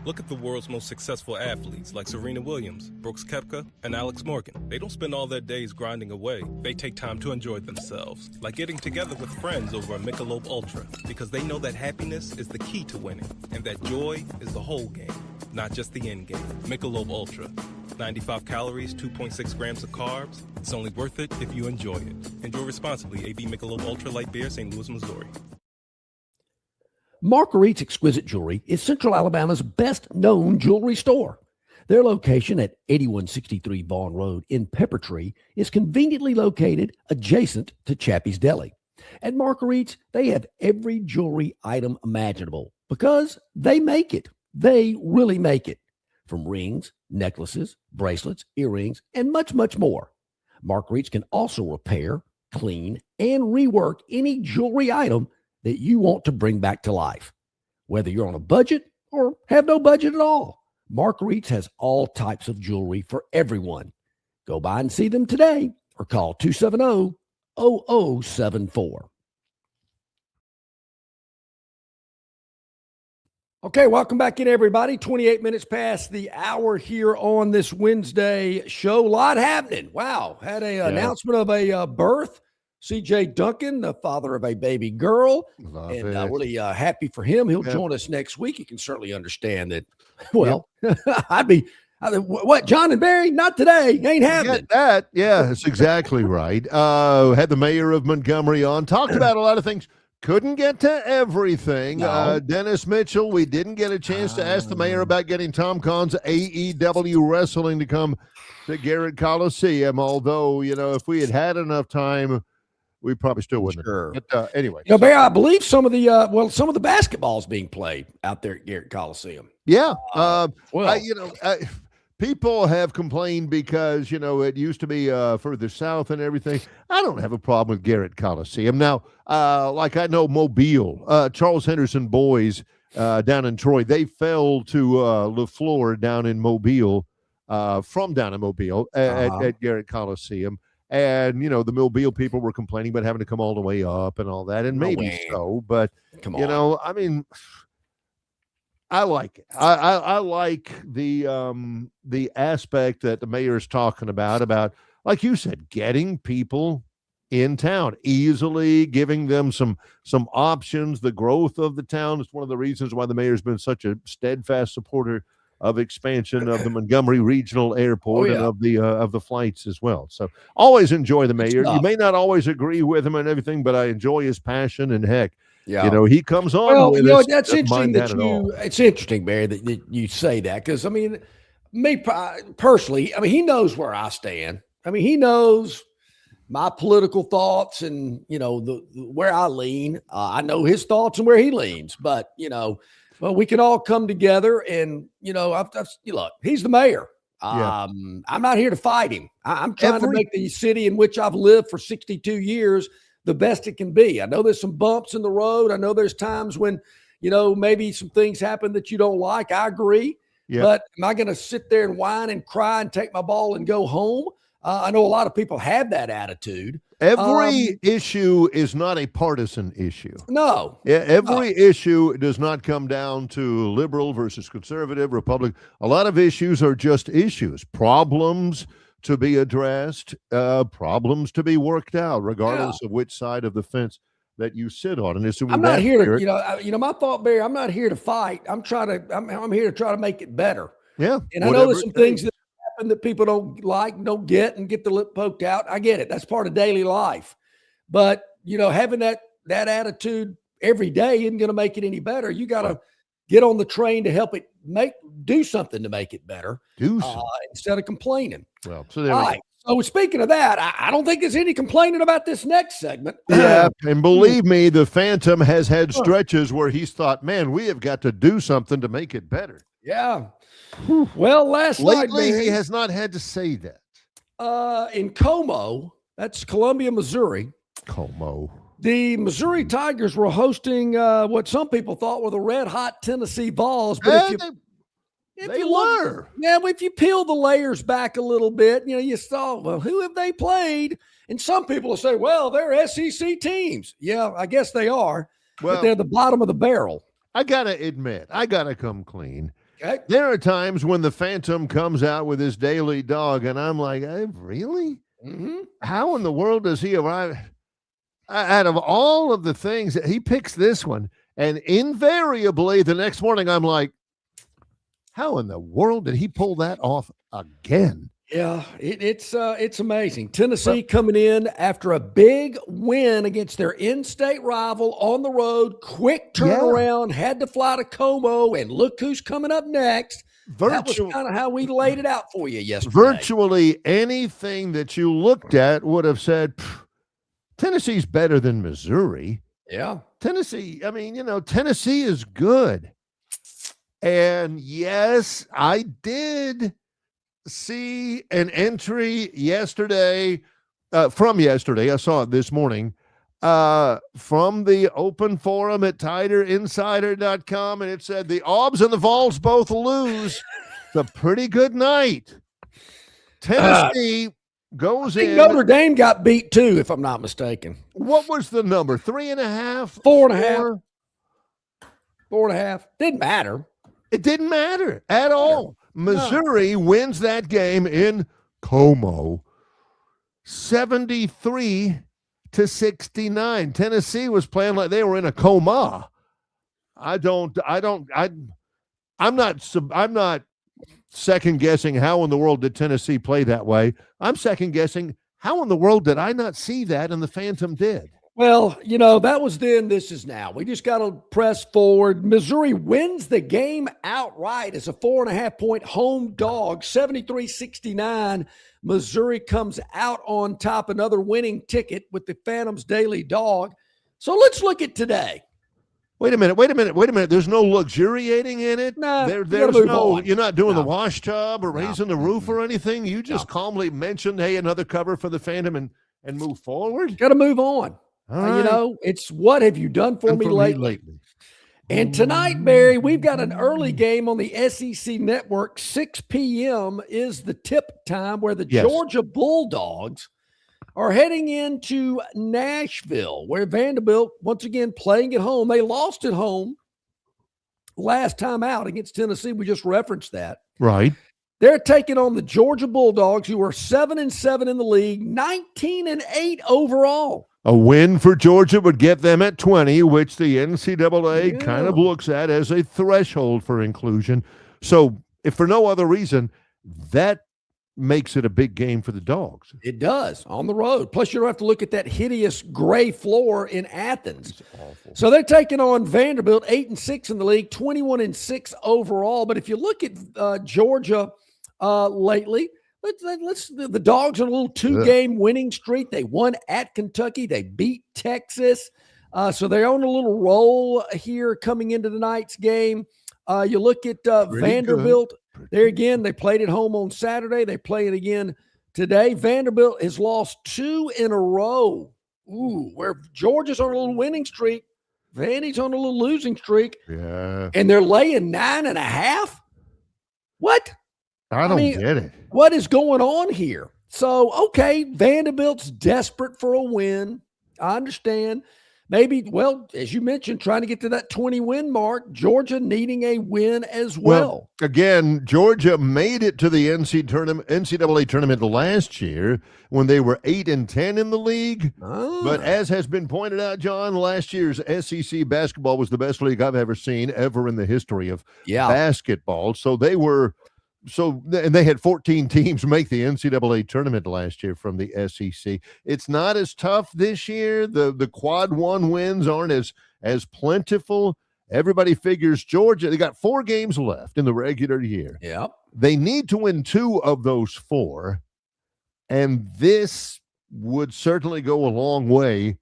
Look at the world's most successful athletes like Serena Williams, Brooks Koepka, and Alex Morgan. They don't spend all their days grinding away. They take time to enjoy themselves, like getting together with friends over a Michelob Ultra, because they know that happiness is the key to winning, and that joy is the whole game, not just the end game. Michelob Ultra. 95 calories, 2.6 grams of carbs. It's only worth it if you enjoy it. Enjoy responsibly. AB Michelob Ultra Light Beer, St. Louis, Missouri. Marguerite's Exquisite Jewelry is Central Alabama's best-known jewelry store. Their location at 8163 Vaughn Road in Peppertree is conveniently located adjacent to Chappie's Deli. At Marguerite's, they have every jewelry item imaginable because they make it. They really make it. From rings, necklaces, bracelets, earrings, and much, much more. Marguerite's can also repair, clean, and rework any jewelry item that you want to bring back to life. Whether you're on a budget or have no budget at all, Marguerite's has all types of jewelry for everyone. Go by and see them today or call 270-0074. Okay, welcome back in, everybody. 28 minutes past the hour here on this Wednesday show. A lot happening. Wow, had an announcement of a birth C.J. Duncan, the father of a baby girl, Love and it. really happy for him. He'll Yeah. join us next week. You can certainly understand that. Well, what, John and Barry? Not today. Ain't happening. Get that. Yeah, that's exactly right. Had the mayor of Montgomery on, talked about a lot of things. Couldn't get to everything. No. Dennis Mitchell, we didn't get a chance to ask the mayor about getting Tom Khan's AEW wrestling to come to Garrett Coliseum. Although, if we had had enough time, we probably still wouldn't. Sure. But anyway. Barry, I believe some of the basketball's being played out there at Garrett Coliseum. Yeah. People have complained because, it used to be further south and everything. I don't have a problem with Garrett Coliseum. Now, like I know Mobile, Charles Henderson boys down in Troy, they fell to LaFleur down in Mobile, from down in Mobile at Garrett Coliseum. And, the Mobile people were complaining about having to come all the way up and all that. And maybe so, but, Come on. I like it. I like the aspect that the mayor is talking about, like you said, getting people in town easily, giving them some options, the growth of the town. It's one of the reasons why the mayor's been such a steadfast supporter of expansion of the Montgomery Regional Airport and of the flights as well. So always enjoy the mayor. You may not always agree with him and everything, but I enjoy his passion, and heck, he comes on. Well, with us, that's interesting it's interesting, Barry, that you say that, because me personally, he knows where I stand. He knows my political thoughts and where I lean. I know his thoughts and where he leans, but well, we can all come together and look, he's the mayor. I'm not here to fight him. I'm trying to make the city in which I've lived for 62 years the best it can be. I know there's some bumps in the road. I know there's times when, maybe some things happen that you don't like. I agree. Yeah. But am I going to sit there and whine and cry and take my ball and go home? I know a lot of people have that attitude. Every issue is not a partisan issue. No. Every issue does not come down to liberal versus conservative, Republican. A lot of issues are just issues, problems to be addressed, problems to be worked out, regardless of which side of the fence that you sit on. And I'm not here to, my thought, Barry, I'm not here to fight. I'm here to try to make it better. Yeah. And I know there's some things that happen that people don't like, don't get, and get the lip poked out. I get it. That's part of daily life. But, having that attitude every day isn't going to make it any better. You got to get on the train to help it do something to make it better. Instead of complaining. Well, so there we go. So speaking of that, I don't think there's any complaining about this next segment. Yeah, and believe me, the Phantom has had stretches where he's thought, man, we have got to do something to make it better. Yeah. Well, lately night, he has not had to say that. In Como, that's Columbia, Missouri. Como. The Missouri Tigers were hosting what some people thought were the red-hot Tennessee Vols. But if you peel the layers back a little bit, you saw, well, who have they played? And some people will say, well, they're SEC teams. Yeah, I guess they are. But they're the bottom of the barrel. I got to admit, I got to come clean. Okay. There are times when the Phantom comes out with his daily dog, and I'm like, really? Mm-hmm. How in the world does he arrive? Out of all of the things, he picks this one, and invariably the next morning I'm like, how in the world did he pull that off again? Yeah, it's amazing. Tennessee coming in after a big win against their in-state rival on the road, quick turnaround, had to fly to Como, and look who's coming up next. That was kind of how we laid it out for you yesterday. Virtually anything that you looked at would have said, Tennessee's better than Missouri. Yeah. Tennessee, Tennessee is good. And yes, I did see an entry yesterday, from yesterday. I saw it this morning, from the open forum at TiderInsider.com, and it said the Aubs and the Vols both lose. It's a pretty good night. Tennessee goes in. Notre Dame got beat too, if I'm not mistaken. What was the number? 3.5? 4.5. 4.5. Didn't matter. It didn't matter at all. Missouri wins that game in Como, 73-60. 8-69. Tennessee was playing like they were in a coma. I'm not second guessing how in the world did Tennessee play that way. I'm second guessing how in the world did I not see that and the Phantom did. Well, that was then, this is now. We just got to press forward. Missouri wins the game outright as a 4.5-point home dog, 73-69. Missouri comes out on top, another winning ticket with the Phantom's daily dog. So let's look at today. Wait a minute. There's no luxuriating in it. Nah, there's no. You're not doing the wash tub or raising the roof or anything. You just calmly mentioned, hey, another cover for the Phantom and move forward. Got to move on. Right. It's what have you done for me lately? And tonight, Barry, we've got an early game on the SEC Network. 6 p.m. is the tip time where the Georgia Bulldogs are heading into Nashville, where Vanderbilt, once again, playing at home. They lost at home last time out against Tennessee. We just referenced that. Right. They're taking on the Georgia Bulldogs, who are 7-7 in the league, 19-8 overall. A win for Georgia would get them at 20, which the NCAA kind of looks at as a threshold for inclusion. So if for no other reason, that makes it a big game for the Dogs. It does, on the road. Plus, you don't have to look at that hideous gray floor in Athens. It's awful. So they're taking on Vanderbilt, 8-6 in the league, 21-6 overall. But if you look at Georgia lately, the Dogs on a little 2-game winning streak. They won at Kentucky. They beat Texas. So they're on a little roll here coming into tonight's game. You look at Vanderbilt. There again, they played at home on Saturday. They play it again today. Vanderbilt has lost 2 in a row. Where Georgia's on a little winning streak. Vandy's on a little losing streak. Yeah. And they're laying 9.5? What? I don't get it. What is going on here? So, okay, Vanderbilt's desperate for a win. I understand. Maybe, as you mentioned, trying to get to that 20-win mark. Georgia needing a win as well. Again, Georgia made it to the NCAA tournament last year when they were 8-10 in the league. But as has been pointed out, John, last year's SEC basketball was the best league I've ever seen ever in the history of basketball. So and they had 14 teams make the NCAA tournament last year from the SEC. It's not as tough this year. The quad 1 wins aren't as plentiful. Everybody figures Georgia, they got 4 games left in the regular year. Yep. They need to win 2 of those 4, and this would certainly go a long way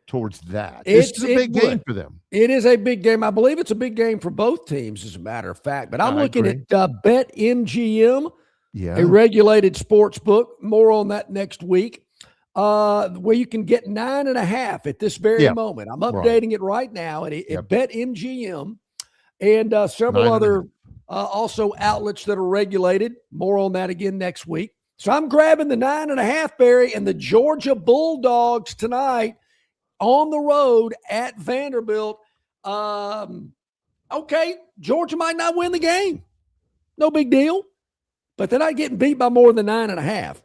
towards that. It's a big game for them. It is a big game. I believe it's a big game for both teams, as a matter of fact. But I'm looking at BetMGM, a regulated sports book. More on that next week, where you can get 9.5 at this very moment. I'm updating it right now at BetMGM and several other also outlets that are regulated. More on that again next week. So I'm grabbing the 9.5, Barry, and the Georgia Bulldogs tonight on the road at Vanderbilt. Okay, Georgia might not win the game. No big deal. But they're not getting beat by more than 9.5.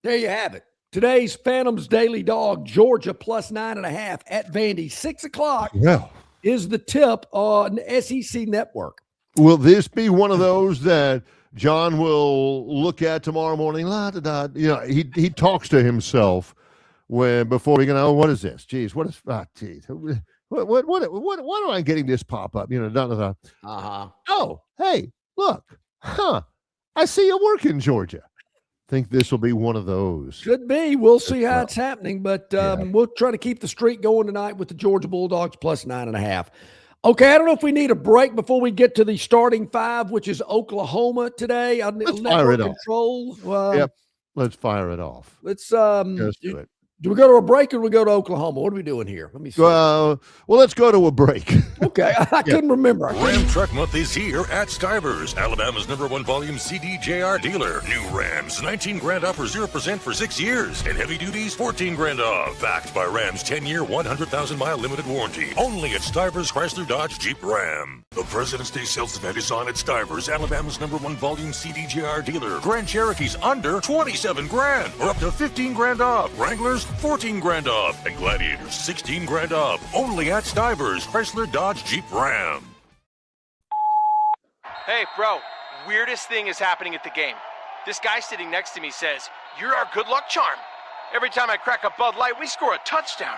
There you have it. Today's Phantom's Daily Dog, Georgia plus 9.5 at Vandy. 6 o'clock is the tip on SEC Network. Will this be one of those that John will look at tomorrow morning? He talks to himself before we go, what is this? Geez, what is what am I getting this pop up? Oh, hey, look. I see you work in Georgia. Think this will be one of those. Could be. We'll see how it's happening, but we'll try to keep the streak going tonight with the Georgia Bulldogs plus 9.5. Okay, I don't know if we need a break before we get to the starting 5, which is Oklahoma today. Let's fire it off. Let's fire it off. Let's Just do it. Do we go to a break or do we go to Oklahoma? What are we doing here? Let me see. Well, let's go to a break. Okay, I couldn't remember. Ram Truck Month is here at Stivers, Alabama's #1 volume CDJR dealer. New Rams, 19 grand off or 0% for 6 years, and heavy duties, 14 grand off. Backed by Ram's 10-year, 100,000-mile limited warranty. Only at Stivers Chrysler Dodge Jeep Ram. The President's Day sales event is on at Stivers, Alabama's #1 volume CDJR dealer. Grand Cherokees under 27 grand, or up to 15 grand off. Wranglers 14 grand off, and Gladiators 16 grand off. Only at Stivers, Chrysler, Dodge, Jeep, Ram. Hey, bro, weirdest thing is happening at the game. This guy sitting next to me says, "You're our good luck charm." Every time I crack a Bud Light, we score a touchdown.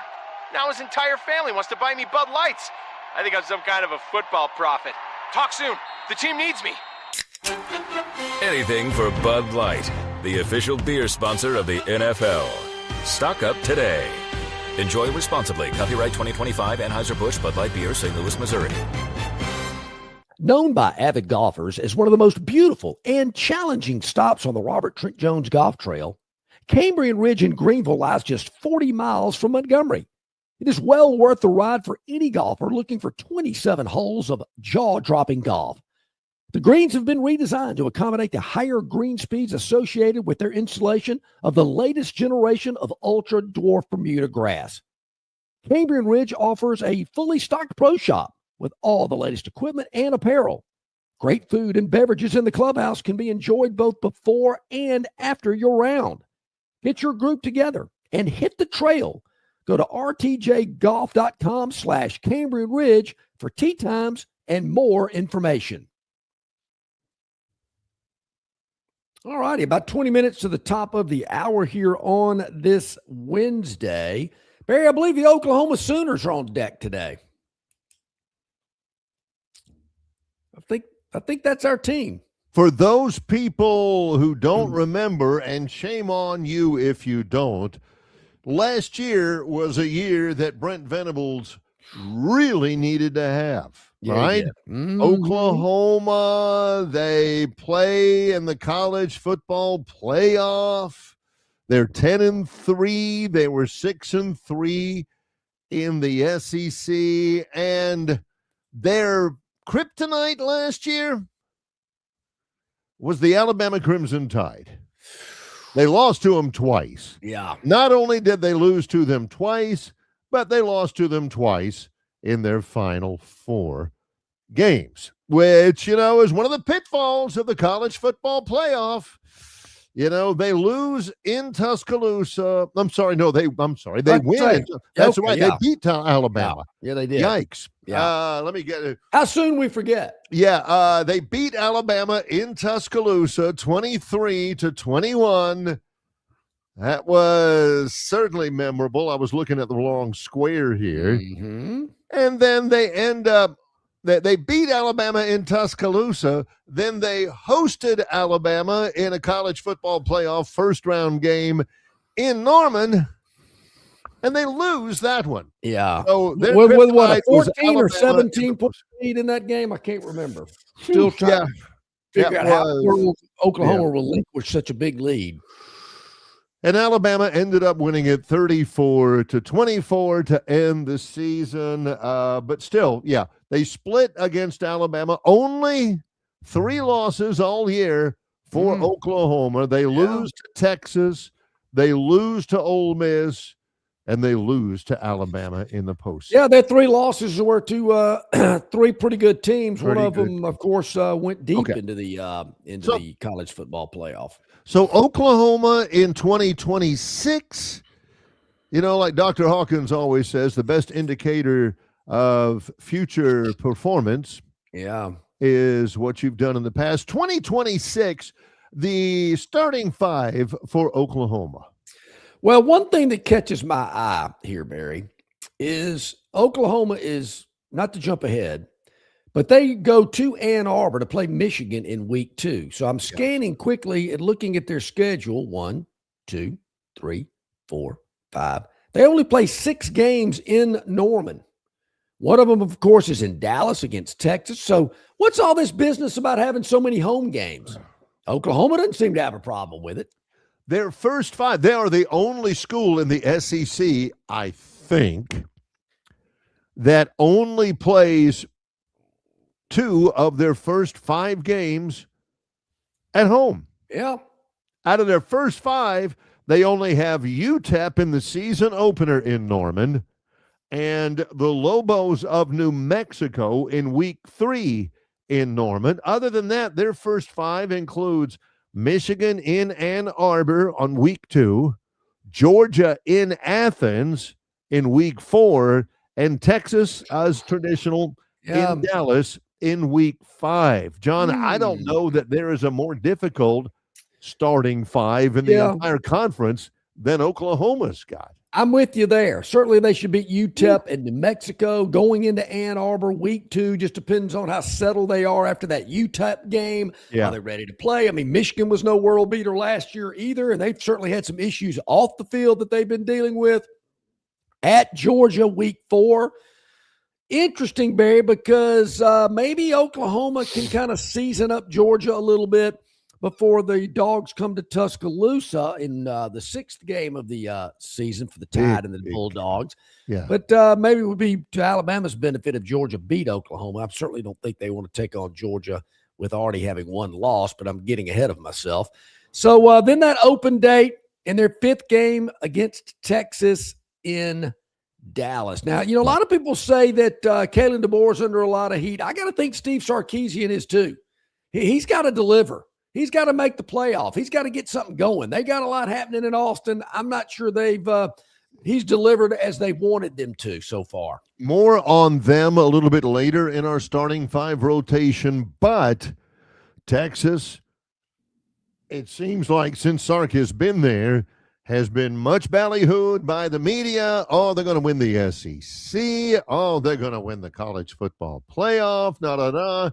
Now his entire family wants to buy me Bud Lights. I think I'm some kind of a football prophet. Talk soon. The team needs me. Anything for Bud Light, the official beer sponsor of the NFL. Stock up today. Enjoy responsibly. Copyright 2025 Anheuser-Busch Bud Light Beer, St. Louis, Missouri. Known by avid golfers as one of the most beautiful and challenging stops on the Robert Trent Jones Golf Trail, Cambrian Ridge in Greenville lies just 40 miles from Montgomery. It is well worth the ride for any golfer looking for 27 holes of jaw-dropping golf. The greens have been redesigned to accommodate the higher green speeds associated with their installation of the latest generation of ultra-dwarf Bermuda grass. Cambrian Ridge offers a fully stocked pro shop with all the latest equipment and apparel. Great food and beverages in the clubhouse can be enjoyed both before and after your round. Get your group together and hit the trail. Go to rtjgolf.com/Cambrian Ridge for tee times and more information. All righty, about 20 minutes to the top of the hour here on this Wednesday. Barry, I believe the Oklahoma Sooners are on deck today. I think that's our team. For those people who don't remember, and shame on you if you don't, last year was a year that Brent Venables really needed to have, right? Yeah. Mm-hmm. Oklahoma, they play in the college football playoff. They're 10-3. They were 6-3 in the SEC, and their kryptonite last year was the Alabama Crimson Tide. They lost to them twice. Yeah. Not only did they lose to them twice, but they lost to them twice in their final 4 games, which, is one of the pitfalls of the college football playoff. They lose in Tuscaloosa. They win. That's right. They beat Alabama. Yeah, they did. Yikes. Yeah. Let me get it. How soon we forget? Yeah, they beat Alabama in Tuscaloosa 23-21. That was certainly memorable. I was looking at the wrong square here. Mm-hmm. And then they end up, they beat Alabama in Tuscaloosa. Then they hosted Alabama in a college football playoff first-round game in Norman, and they lose that one. Yeah. So with what, a 14 or 17 point lead in that game? I can't remember. Still trying to figure out how Oklahoma relinquished such a big lead. And Alabama ended up winning it 34-24 to end the season. But still, they split against Alabama. Only 3 losses all year for Oklahoma. They lose to Texas, they lose to Ole Miss, and they lose to Alabama in the postseason. Yeah, their 3 losses were to 3 pretty good teams. One of them, of course, went deep into the college football playoff. So Oklahoma in 2026, like Dr. Hawkins always says, the best indicator of future performance is what you've done in the past. 2026, the starting 5 for Oklahoma. Well, one thing that catches my eye here, Barry, is Oklahoma is, not to jump ahead, but they go to Ann Arbor to play Michigan in week 2. So I'm scanning quickly and looking at their schedule. 1, 2, 3, 4, 5. They only play 6 games in Norman. One of them, of course, is in Dallas against Texas. So what's all this business about having so many home games? Oklahoma doesn't seem to have a problem with it. Their first 5, they are the only school in the SEC, I think, that only plays 2 of their first 5 games at home. Yeah. Out of their first 5, they only have UTEP in the season opener in Norman and the Lobos of New Mexico in week 3 in Norman. Other than that, their first 5 includes Michigan in Ann Arbor on week 2, Georgia in Athens in week 4, and Texas as traditional in Dallas in week 5. John, I don't know that there is a more difficult starting 5 in the entire conference than Oklahoma's got. I'm with you there. Certainly they should beat UTEP and New Mexico. Going into Ann Arbor week 2 just depends on how settled they are after that UTEP game. Yeah. Are they ready to play? I mean, Michigan was no world beater last year either, and they've certainly had some issues off the field that they've been dealing with. At Georgia week 4. Interesting, Barry, because maybe Oklahoma can kind of season up Georgia a little bit before the Dogs come to Tuscaloosa in the 6th game of the season for the Tide and the Bulldogs. Yeah. But maybe it would be to Alabama's benefit if Georgia beat Oklahoma. I certainly don't think they want to take on Georgia with already having one loss, but I'm getting ahead of myself. So then that open date in their 5th game against Texas in Dallas. Now, a lot of people say that Kalen DeBoer is under a lot of heat. I got to think Steve Sarkisian is too. He's got to deliver. He's got to make the playoff. He's got to get something going. They got a lot happening in Austin. I'm not sure he's delivered as they wanted them to so far. More on them a little bit later in our starting 5 rotation, but Texas, it seems like since Sark has been there, has been much ballyhooed by the media. Oh, they're going to win the SEC. Oh, they're going to win the college football playoff.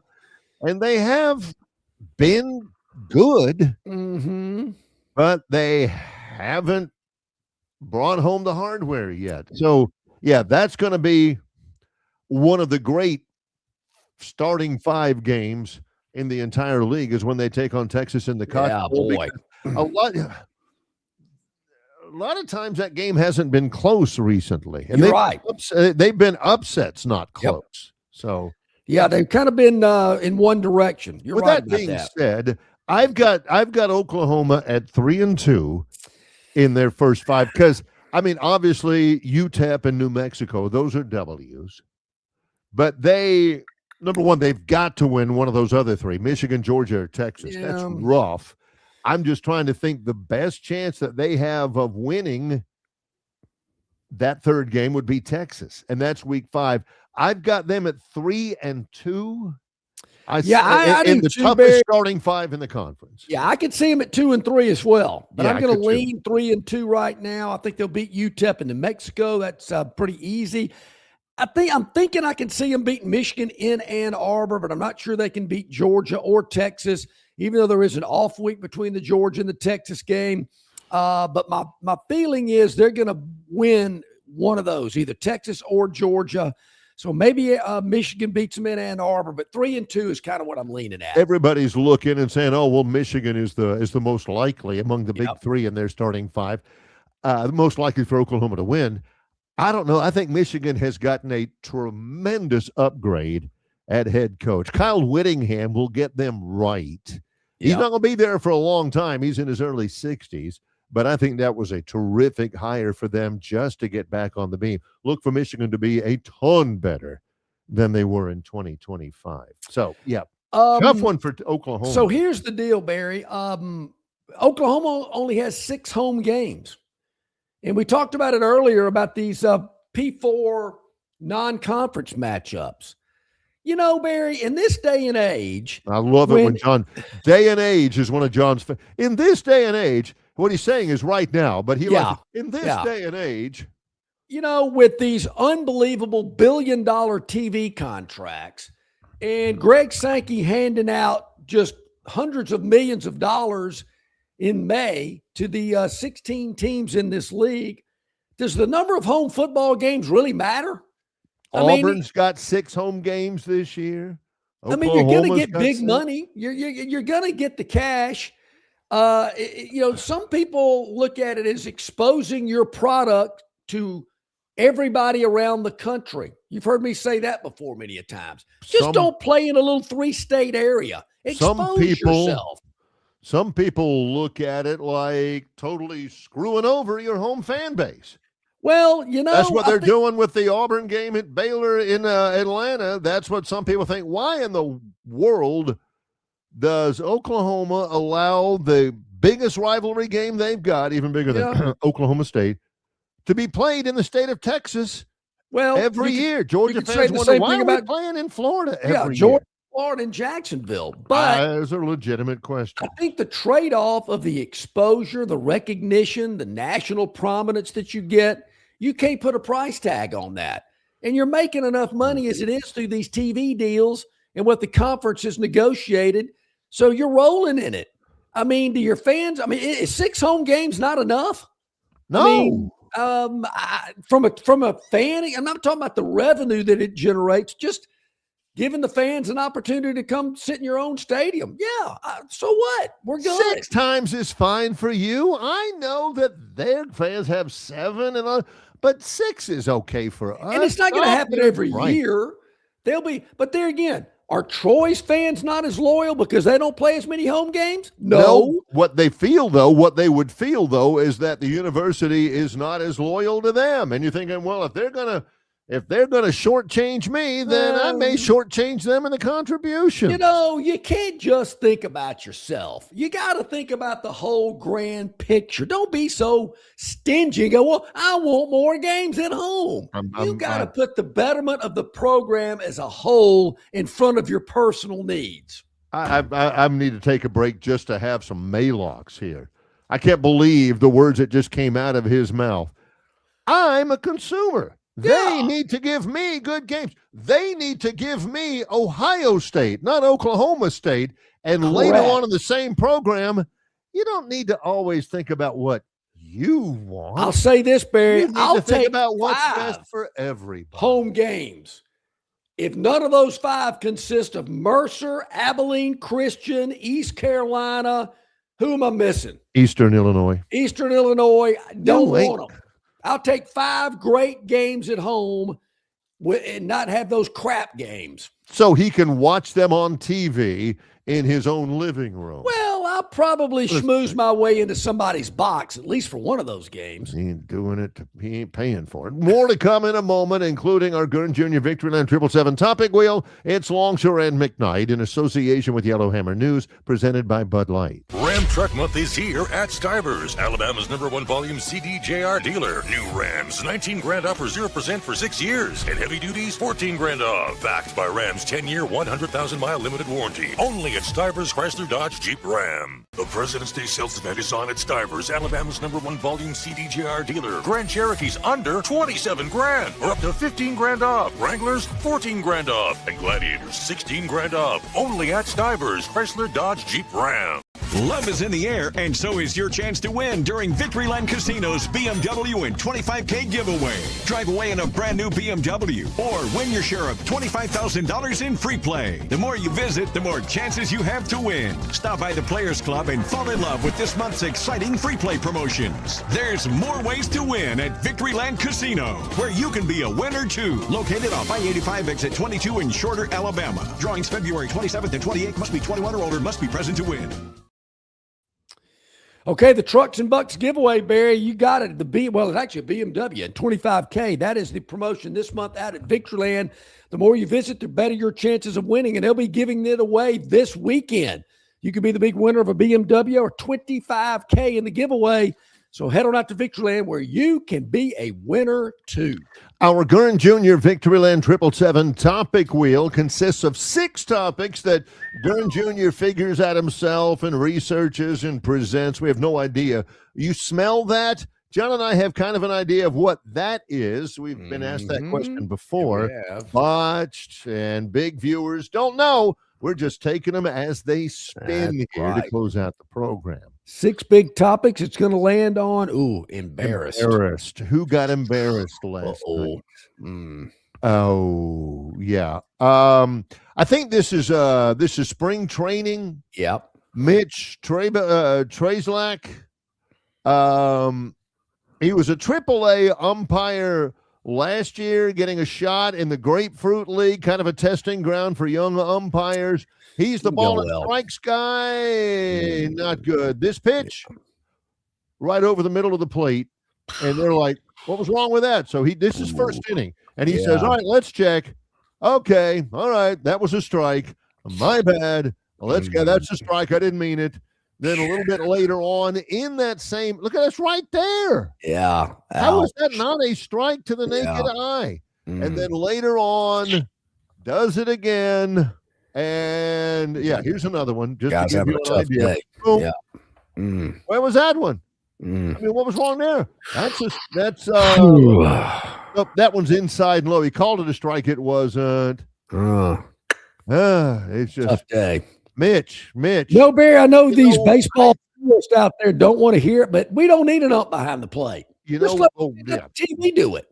And they have been good, but they haven't brought home the hardware yet. So, that's going to be one of the great starting 5 games in the entire league is when they take on Texas in the Cotton Bowl. Boy. A lot of times that game hasn't been close recently. And You're right. They've been upsets, not close. Yep. So, they've kind of been in one direction. You're with right that being said, I've got Oklahoma at 3-2 in their first 5 because, I mean, obviously UTEP and New Mexico, those are W's. But number one, they've got to win one of those other 3, Michigan, Georgia, or Texas. That's rough. I'm just trying to think the best chance that they have of winning that 3rd game would be Texas, and that's week 5. I've got them at 3-2. I in the toughest starting 5 in the conference. Yeah, I could see them at 2 and 3 as well, but I'm going to lean 3 and 2 right now. I think they'll beat UTEP and New Mexico. That's pretty easy. I'm thinking I can see them beat Michigan in Ann Arbor, but I'm not sure they can beat Georgia or Texas, even though there is an off week between the Georgia and the Texas game. But my feeling is they're going to win one of those, either Texas or Georgia. So maybe Michigan beats them in Ann Arbor, but 3-2 is kind of what I'm leaning at. Everybody's looking and saying, "Oh, well, Michigan is the most likely among the big 3 in their starting 5, the most likely for Oklahoma to win." I don't know. I think Michigan has gotten a tremendous upgrade at head coach. Kyle Whittingham will get them right. He's not going to be there for a long time. He's in his early 60s. But I think that was a terrific hire for them just to get back on the beam. Look for Michigan to be a ton better than they were in 2025. So, tough one for Oklahoma. So here's the deal, Barry. Oklahoma only has 6 home games. And we talked about it earlier about these P4 non-conference matchups. Barry, in this day and age. I love it when John, day and age is one of John's. In this day and age, what he's saying is right now, but in this day and age. With these unbelievable billion-dollar TV contracts and Greg Sankey handing out just hundreds of millions of dollars in May to the 16 teams in this league, does the number of home football games really matter? Auburn's got 6 home games this year. You're going to get big money. You're going to get the cash. Some people look at it as exposing your product to everybody around the country. You've heard me say that before many a times. Don't play in a little 3-state area. Expose yourself. Some people look at it like totally screwing over your home fan base. Well, that's what they're doing with the Auburn game at Baylor in Atlanta. That's what some people think. Why in the world does Oklahoma allow the biggest rivalry game they've got, even bigger than Oklahoma State, to be played in the state of Texas every year. Georgia fans wonder, why are we playing in Florida every year? Florida and Jacksonville. But there's a legitimate question. I think the trade-off of the exposure, the recognition, the national prominence that you get, you can't put a price tag on that. And you're making enough money as it is through these TV deals and what the conference has negotiated. So you're rolling in it. I mean, to your fans, is 6 home games not enough? No. From a fan, I'm not talking about the revenue that it generates, just giving the fans an opportunity to come sit in your own stadium. Yeah. So what? We're good. 6 times is fine for you. I know that their fans have 7, but 6 is okay for us. And it's not going to happen every year. But there again, are Troy's fans not as loyal because they don't play as many home games? No. What they would feel though, is that the university is not as loyal to them. And you're thinking, well, if they're gonna shortchange me, then I may shortchange them in the contribution. You can't just think about yourself. You got to think about the whole grand picture. Don't be so stingy. Go, well, I want more games at home. You got to put the betterment of the program as a whole in front of your personal needs. I need to take a break just to have some Maylocks here. I can't believe the words that just came out of his mouth. I'm a consumer. They need to give me good games. They need to give me Ohio State, not Oklahoma State. And later on in the same program, you don't need to always think about what you want. I'll say this, Barry. I'll think about what's best for everybody. Home games. If none of those 5 consist of Mercer, Abilene Christian, East Carolina, who am I missing? Eastern Illinois. Don't want them. I'll take 5 great games at home and not have those crap games. So he can watch them on TV in his own living room. Well, I'll probably schmooze my way into somebody's box, at least for one of those games. He ain't doing it. He ain't paying for it. More to come in a moment, including our Gurn Jr. Victoryland 777 Topic Wheel. It's Longshore and McKnight in association with Yellowhammer News, presented by Bud Light. Ram Truck Month is here at Stivers, Alabama's #1 volume CDJR dealer. New Rams, 19 grand off or 0% for 6 years. And heavy duties, 14 grand off. Backed by Ram's 10-year, 100,000-mile limited warranty. Only at Stivers Chrysler Dodge Jeep Ram. The President's Day sales event is on at Stivers, Alabama's #1 volume CDJR dealer. Grand Cherokees under 27 grand or up to 15 grand off. Wranglers, 14 grand off. And Gladiators, 16 grand off. Only at Stivers Chrysler Dodge Jeep Ram. Love is in the air, and so is your chance to win during Victoryland Casino's BMW and 25K giveaway. Drive away in a brand new BMW or win your share of $25,000 in free play. The more you visit, the more chances you have to win. Stop by the Players Club and fall in love with this month's exciting free play promotions. There's more ways to win at Victoryland Casino, where you can be a winner too. Located off I-85 exit 22 in Shorter, Alabama. Drawings February 27th and 28th. Must be 21 or older. Must be present to win. Okay, the Trucks and Bucks giveaway, Barry, you got it. It's actually a BMW and 25K. That is the promotion this month out at Victoryland. The more you visit, the better your chances of winning, and they'll be giving it away this weekend. You could be the big winner of a BMW or 25K in the giveaway. So head on out to Victoryland, where you can be a winner too. Our Gurn Jr. Victoryland 777 Topic Wheel consists of 6 topics that Gurn Jr. figures out himself and researches and presents. We have no idea. You smell that? John and I have kind of an idea of what that is. We've been asked that question before. Botched and big viewers don't know. We're just taking them as they spin here to close out the program. 6 big topics it's going to land on. Ooh, embarrassed. Who got embarrassed last night? Oh, yeah. I think this is spring training. Yep. Mitch Trezlak. He was a AAA umpire last year, getting a shot in the Grapefruit League, kind of a testing ground for young umpires. He's the ball and strikes guy. Not good. This pitch, right over the middle of the plate, and they're like, "What was wrong with that?" So this is first inning, and he says, "All right, let's check. Okay, all right, that was a strike. My bad. Let's go. That's a strike. I didn't mean it." Then a little bit later on in that same, look at us right there. Yeah. How is that not a strike to the naked eye? And then later on, does it again. And here's another one. Just Guys to give having you a an tough idea. day. Boom. Yeah. Where was that one? I mean, what was wrong there? That's nope, that one's inside and low. He called it a strike. It wasn't. It's just tough day. Mitch. No, Barry, I know these baseball purists out there don't want to hear it, but we don't need an up behind the plate. Just let TV do it.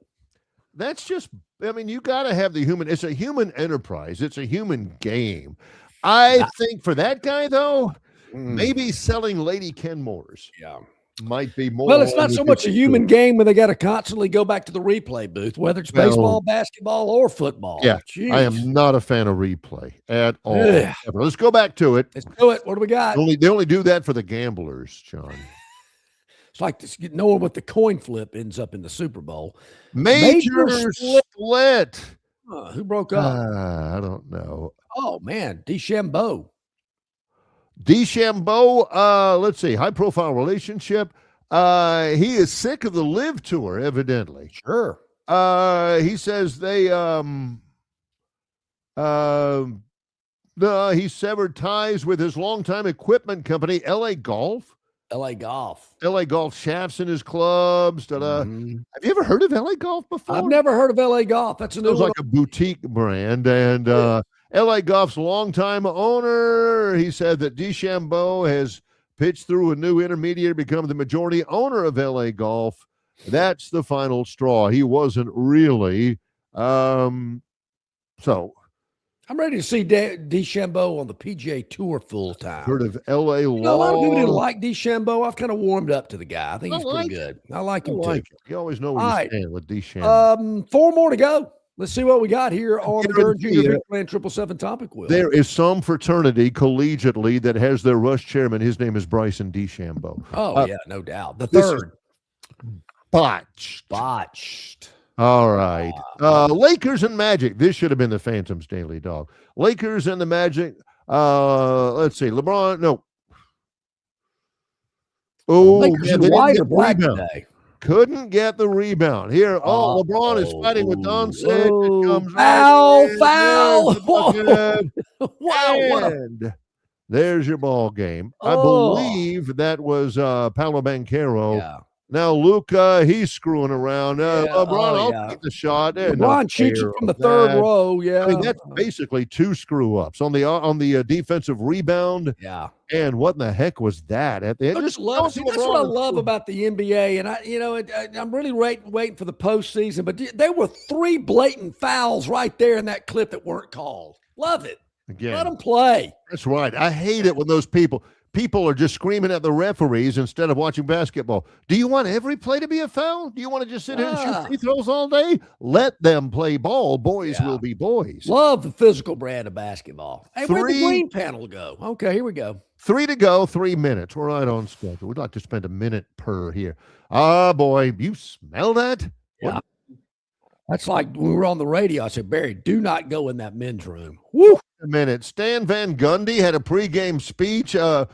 That's just, I mean, you got to have the human. It's a human enterprise. It's a human game. I think for that guy, though, maybe selling Lady Kenmore's might be more. Well, it's not so much a human game when they got to constantly go back to the replay booth, whether it's baseball, basketball, or football. Yeah, Jeez. I am not a fan of replay at all. Let's go back to it. Let's do it. What do we got? They only do that for the gamblers, John. It's like this, knowing what the coin flip ends up in the Super Bowl. Major split. Who broke up? I don't know. Oh, man. DeChambeau. Let's see, high-profile relationship. He is sick of the Live Tour, evidently. Sure. He says he severed ties with his longtime equipment company, LA Golf. LA Golf. LA Golf shafts in his clubs. Have you ever heard of LA Golf before? I've never heard of LA Golf. That's a new one. Like a boutique brand. And LA Golf's longtime owner, he said that DeChambeau has pitched through a new intermediary, become the majority owner of LA Golf. That's the final straw. He wasn't really. So I'm ready to see DeChambeau on the PGA Tour full time. Heard of LA Law? A lot of people didn't like DeChambeau. I've kind of warmed up to the guy. I think he's pretty good. I like him too. You always know where you stand with DeChambeau. 4 more to go. Let's see what we got here on the Gurn Junior Victoryland 777 topic wheel. There is some fraternity collegiately that has their rush chairman. His name is Bryson DeChambeau. Oh, yeah, no doubt. The third. Botched. All right. Lakers and Magic. This should have been the Phantoms Daily Dog. Lakers and the Magic. Let's see. LeBron. No. Oh, Lakers and white or black today. Couldn't get the rebound. Here, LeBron is fighting with Doncic. It comes foul. Wow. And there's your ball game. I believe that was Paolo Banchero. Yeah. Now, Luka, he's screwing around. LeBron, I'll take the shot. LeBron shoots it from the third row. Yeah. I mean, that's basically 2 screw-ups on the defensive rebound. Yeah. And what in the heck was that at the end? That's what I love about the NBA. And I'm really waiting for the postseason. But there were 3 blatant fouls right there in that clip that weren't called. Love it. Again, let them play. That's right. I hate it when those people are just screaming at the referees instead of watching basketball. Do you want every play to be a foul? Do you want to just sit here and shoot free throws all day? Let them play ball. Boys will be boys. Love the physical brand of basketball. Hey, where'd the green panel go? Okay, here we go. 3 to go, 3 minutes. We're right on schedule. We'd like to spend a minute per here. Ah, boy, you smell that? Yeah. That's like when we were on the radio. I said, Barry, do not go in that men's room. Woo! A minute. Stan Van Gundy had a pregame speech, had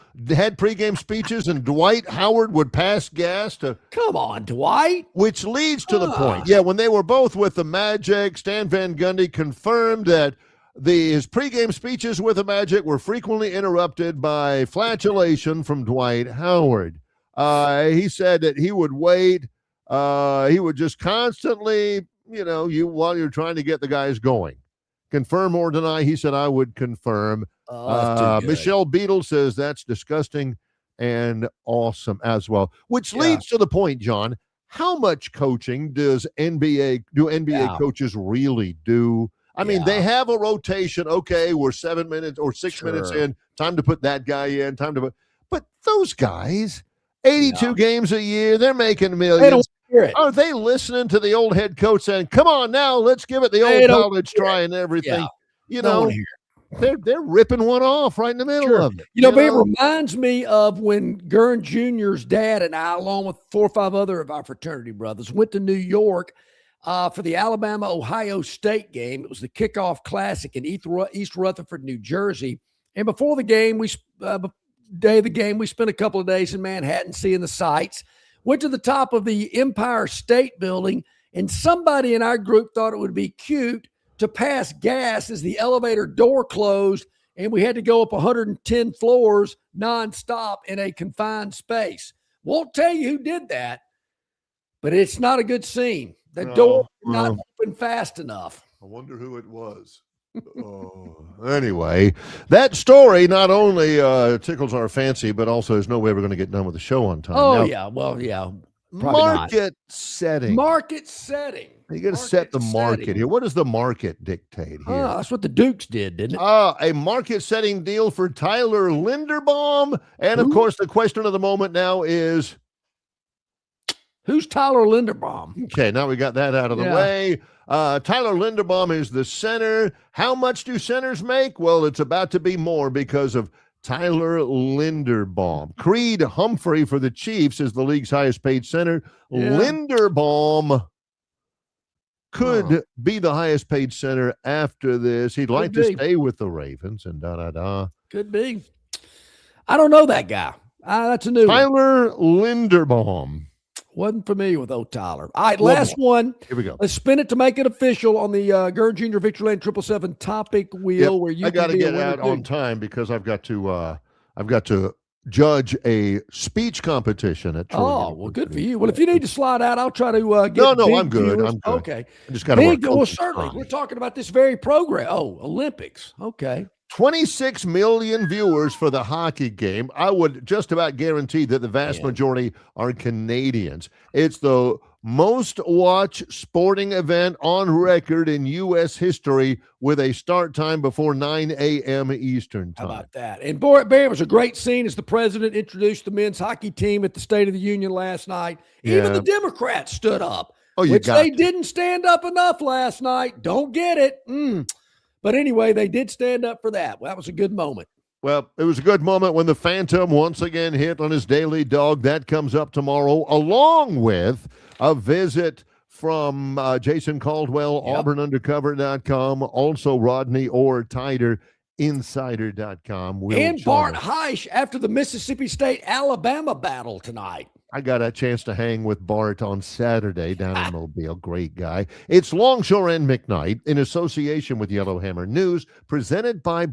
pregame speeches, and Dwight Howard would pass gas to. Come on, Dwight. Which leads to the point. Yeah, when they were both with the Magic, Stan Van Gundy confirmed that his pregame speeches with the Magic were frequently interrupted by flatulation from Dwight Howard. He said that he would wait. He would just constantly, while you're trying to get the guys going. Confirm or deny, he said, I would confirm. Michelle Beadle says that's disgusting and awesome as well, which leads to the point, John, how much coaching do NBA coaches really do? I mean, they have a rotation. Okay, we're 7 minutes or 6 minutes in. Time to put that guy in. But those guys, 82 games a year, they're making millions. They don't hear it. Are they listening to the old head coach saying, come on now, let's give it the old college try and everything? They're ripping one off right in the middle of it. It reminds me of when Gurn Jr.'s dad and I, along with 4 or 5 other of our fraternity brothers, went to New York for the Alabama-Ohio State game. It was the kickoff classic in East Rutherford, New Jersey. And before the game, day of the game, we spent a couple of days in Manhattan seeing the sights. Went to the top of the Empire State Building, and somebody in our group thought it would be cute to pass gas as the elevator door closed, and we had to go up 110 floors nonstop in a confined space. Won't tell you who did that, but it's not a good scene. The door did not open fast enough. I wonder who it was. Anyway, that story not only tickles our fancy, but also there's no way we're going to get done with the show on time. Market setting. Market setting. You got to set the market here. What does the market dictate here? That's what the Dukes did, didn't it? A market setting deal for Tyler Linderbaum. And of course, the question of the moment now is, who's Tyler Linderbaum? Okay, now we got that out of the way. Tyler Linderbaum is the center. How much do centers make? Well, it's about to be more because of Tyler Linderbaum. Creed Humphrey for the Chiefs is the league's highest paid center. Yeah. Linderbaum could be the highest paid center after this. He'd like to stay with the Ravens and Could be. I don't know that guy. That's a new Tyler Linderbaum. Wasn't familiar with old Tyler. All right, last one. Here we go. Let's spin it to make it official on the Gurn Jr. Victoryland 777 topic wheel. Where you I got to get out on time because I've got to judge a speech competition at. Well, good for you. Well, if you need to slide out, I'll try to get. No, I'm good. I'm good. Okay, I just got to work. Well, certainly, we're talking about this very program. Olympics. Okay. 26 million viewers for the hockey game. I would just about guarantee that the vast majority are Canadians. It's the most watched sporting event on record in U.S. history with a start time before 9 a.m. Eastern time. How about that? And boy, it was a great scene as the president introduced the men's hockey team at the State of the Union last night. Even the Democrats stood up, which they didn't stand up enough last night. Don't get it. But anyway, they did stand up for that. Well, that was a good moment. Well, it was a good moment when the Phantom once again hit on his daily dog. That comes up tomorrow, along with a visit from Jason Caldwell, AuburnUndercover.com, also Rodney Orr Tider, Insider.com. And Bart Heisch after the Mississippi State-Alabama battle tonight. I got a chance to hang with Bart on Saturday down in Mobile. Great guy. It's Longshore and McKnight in association with Yellowhammer News, presented by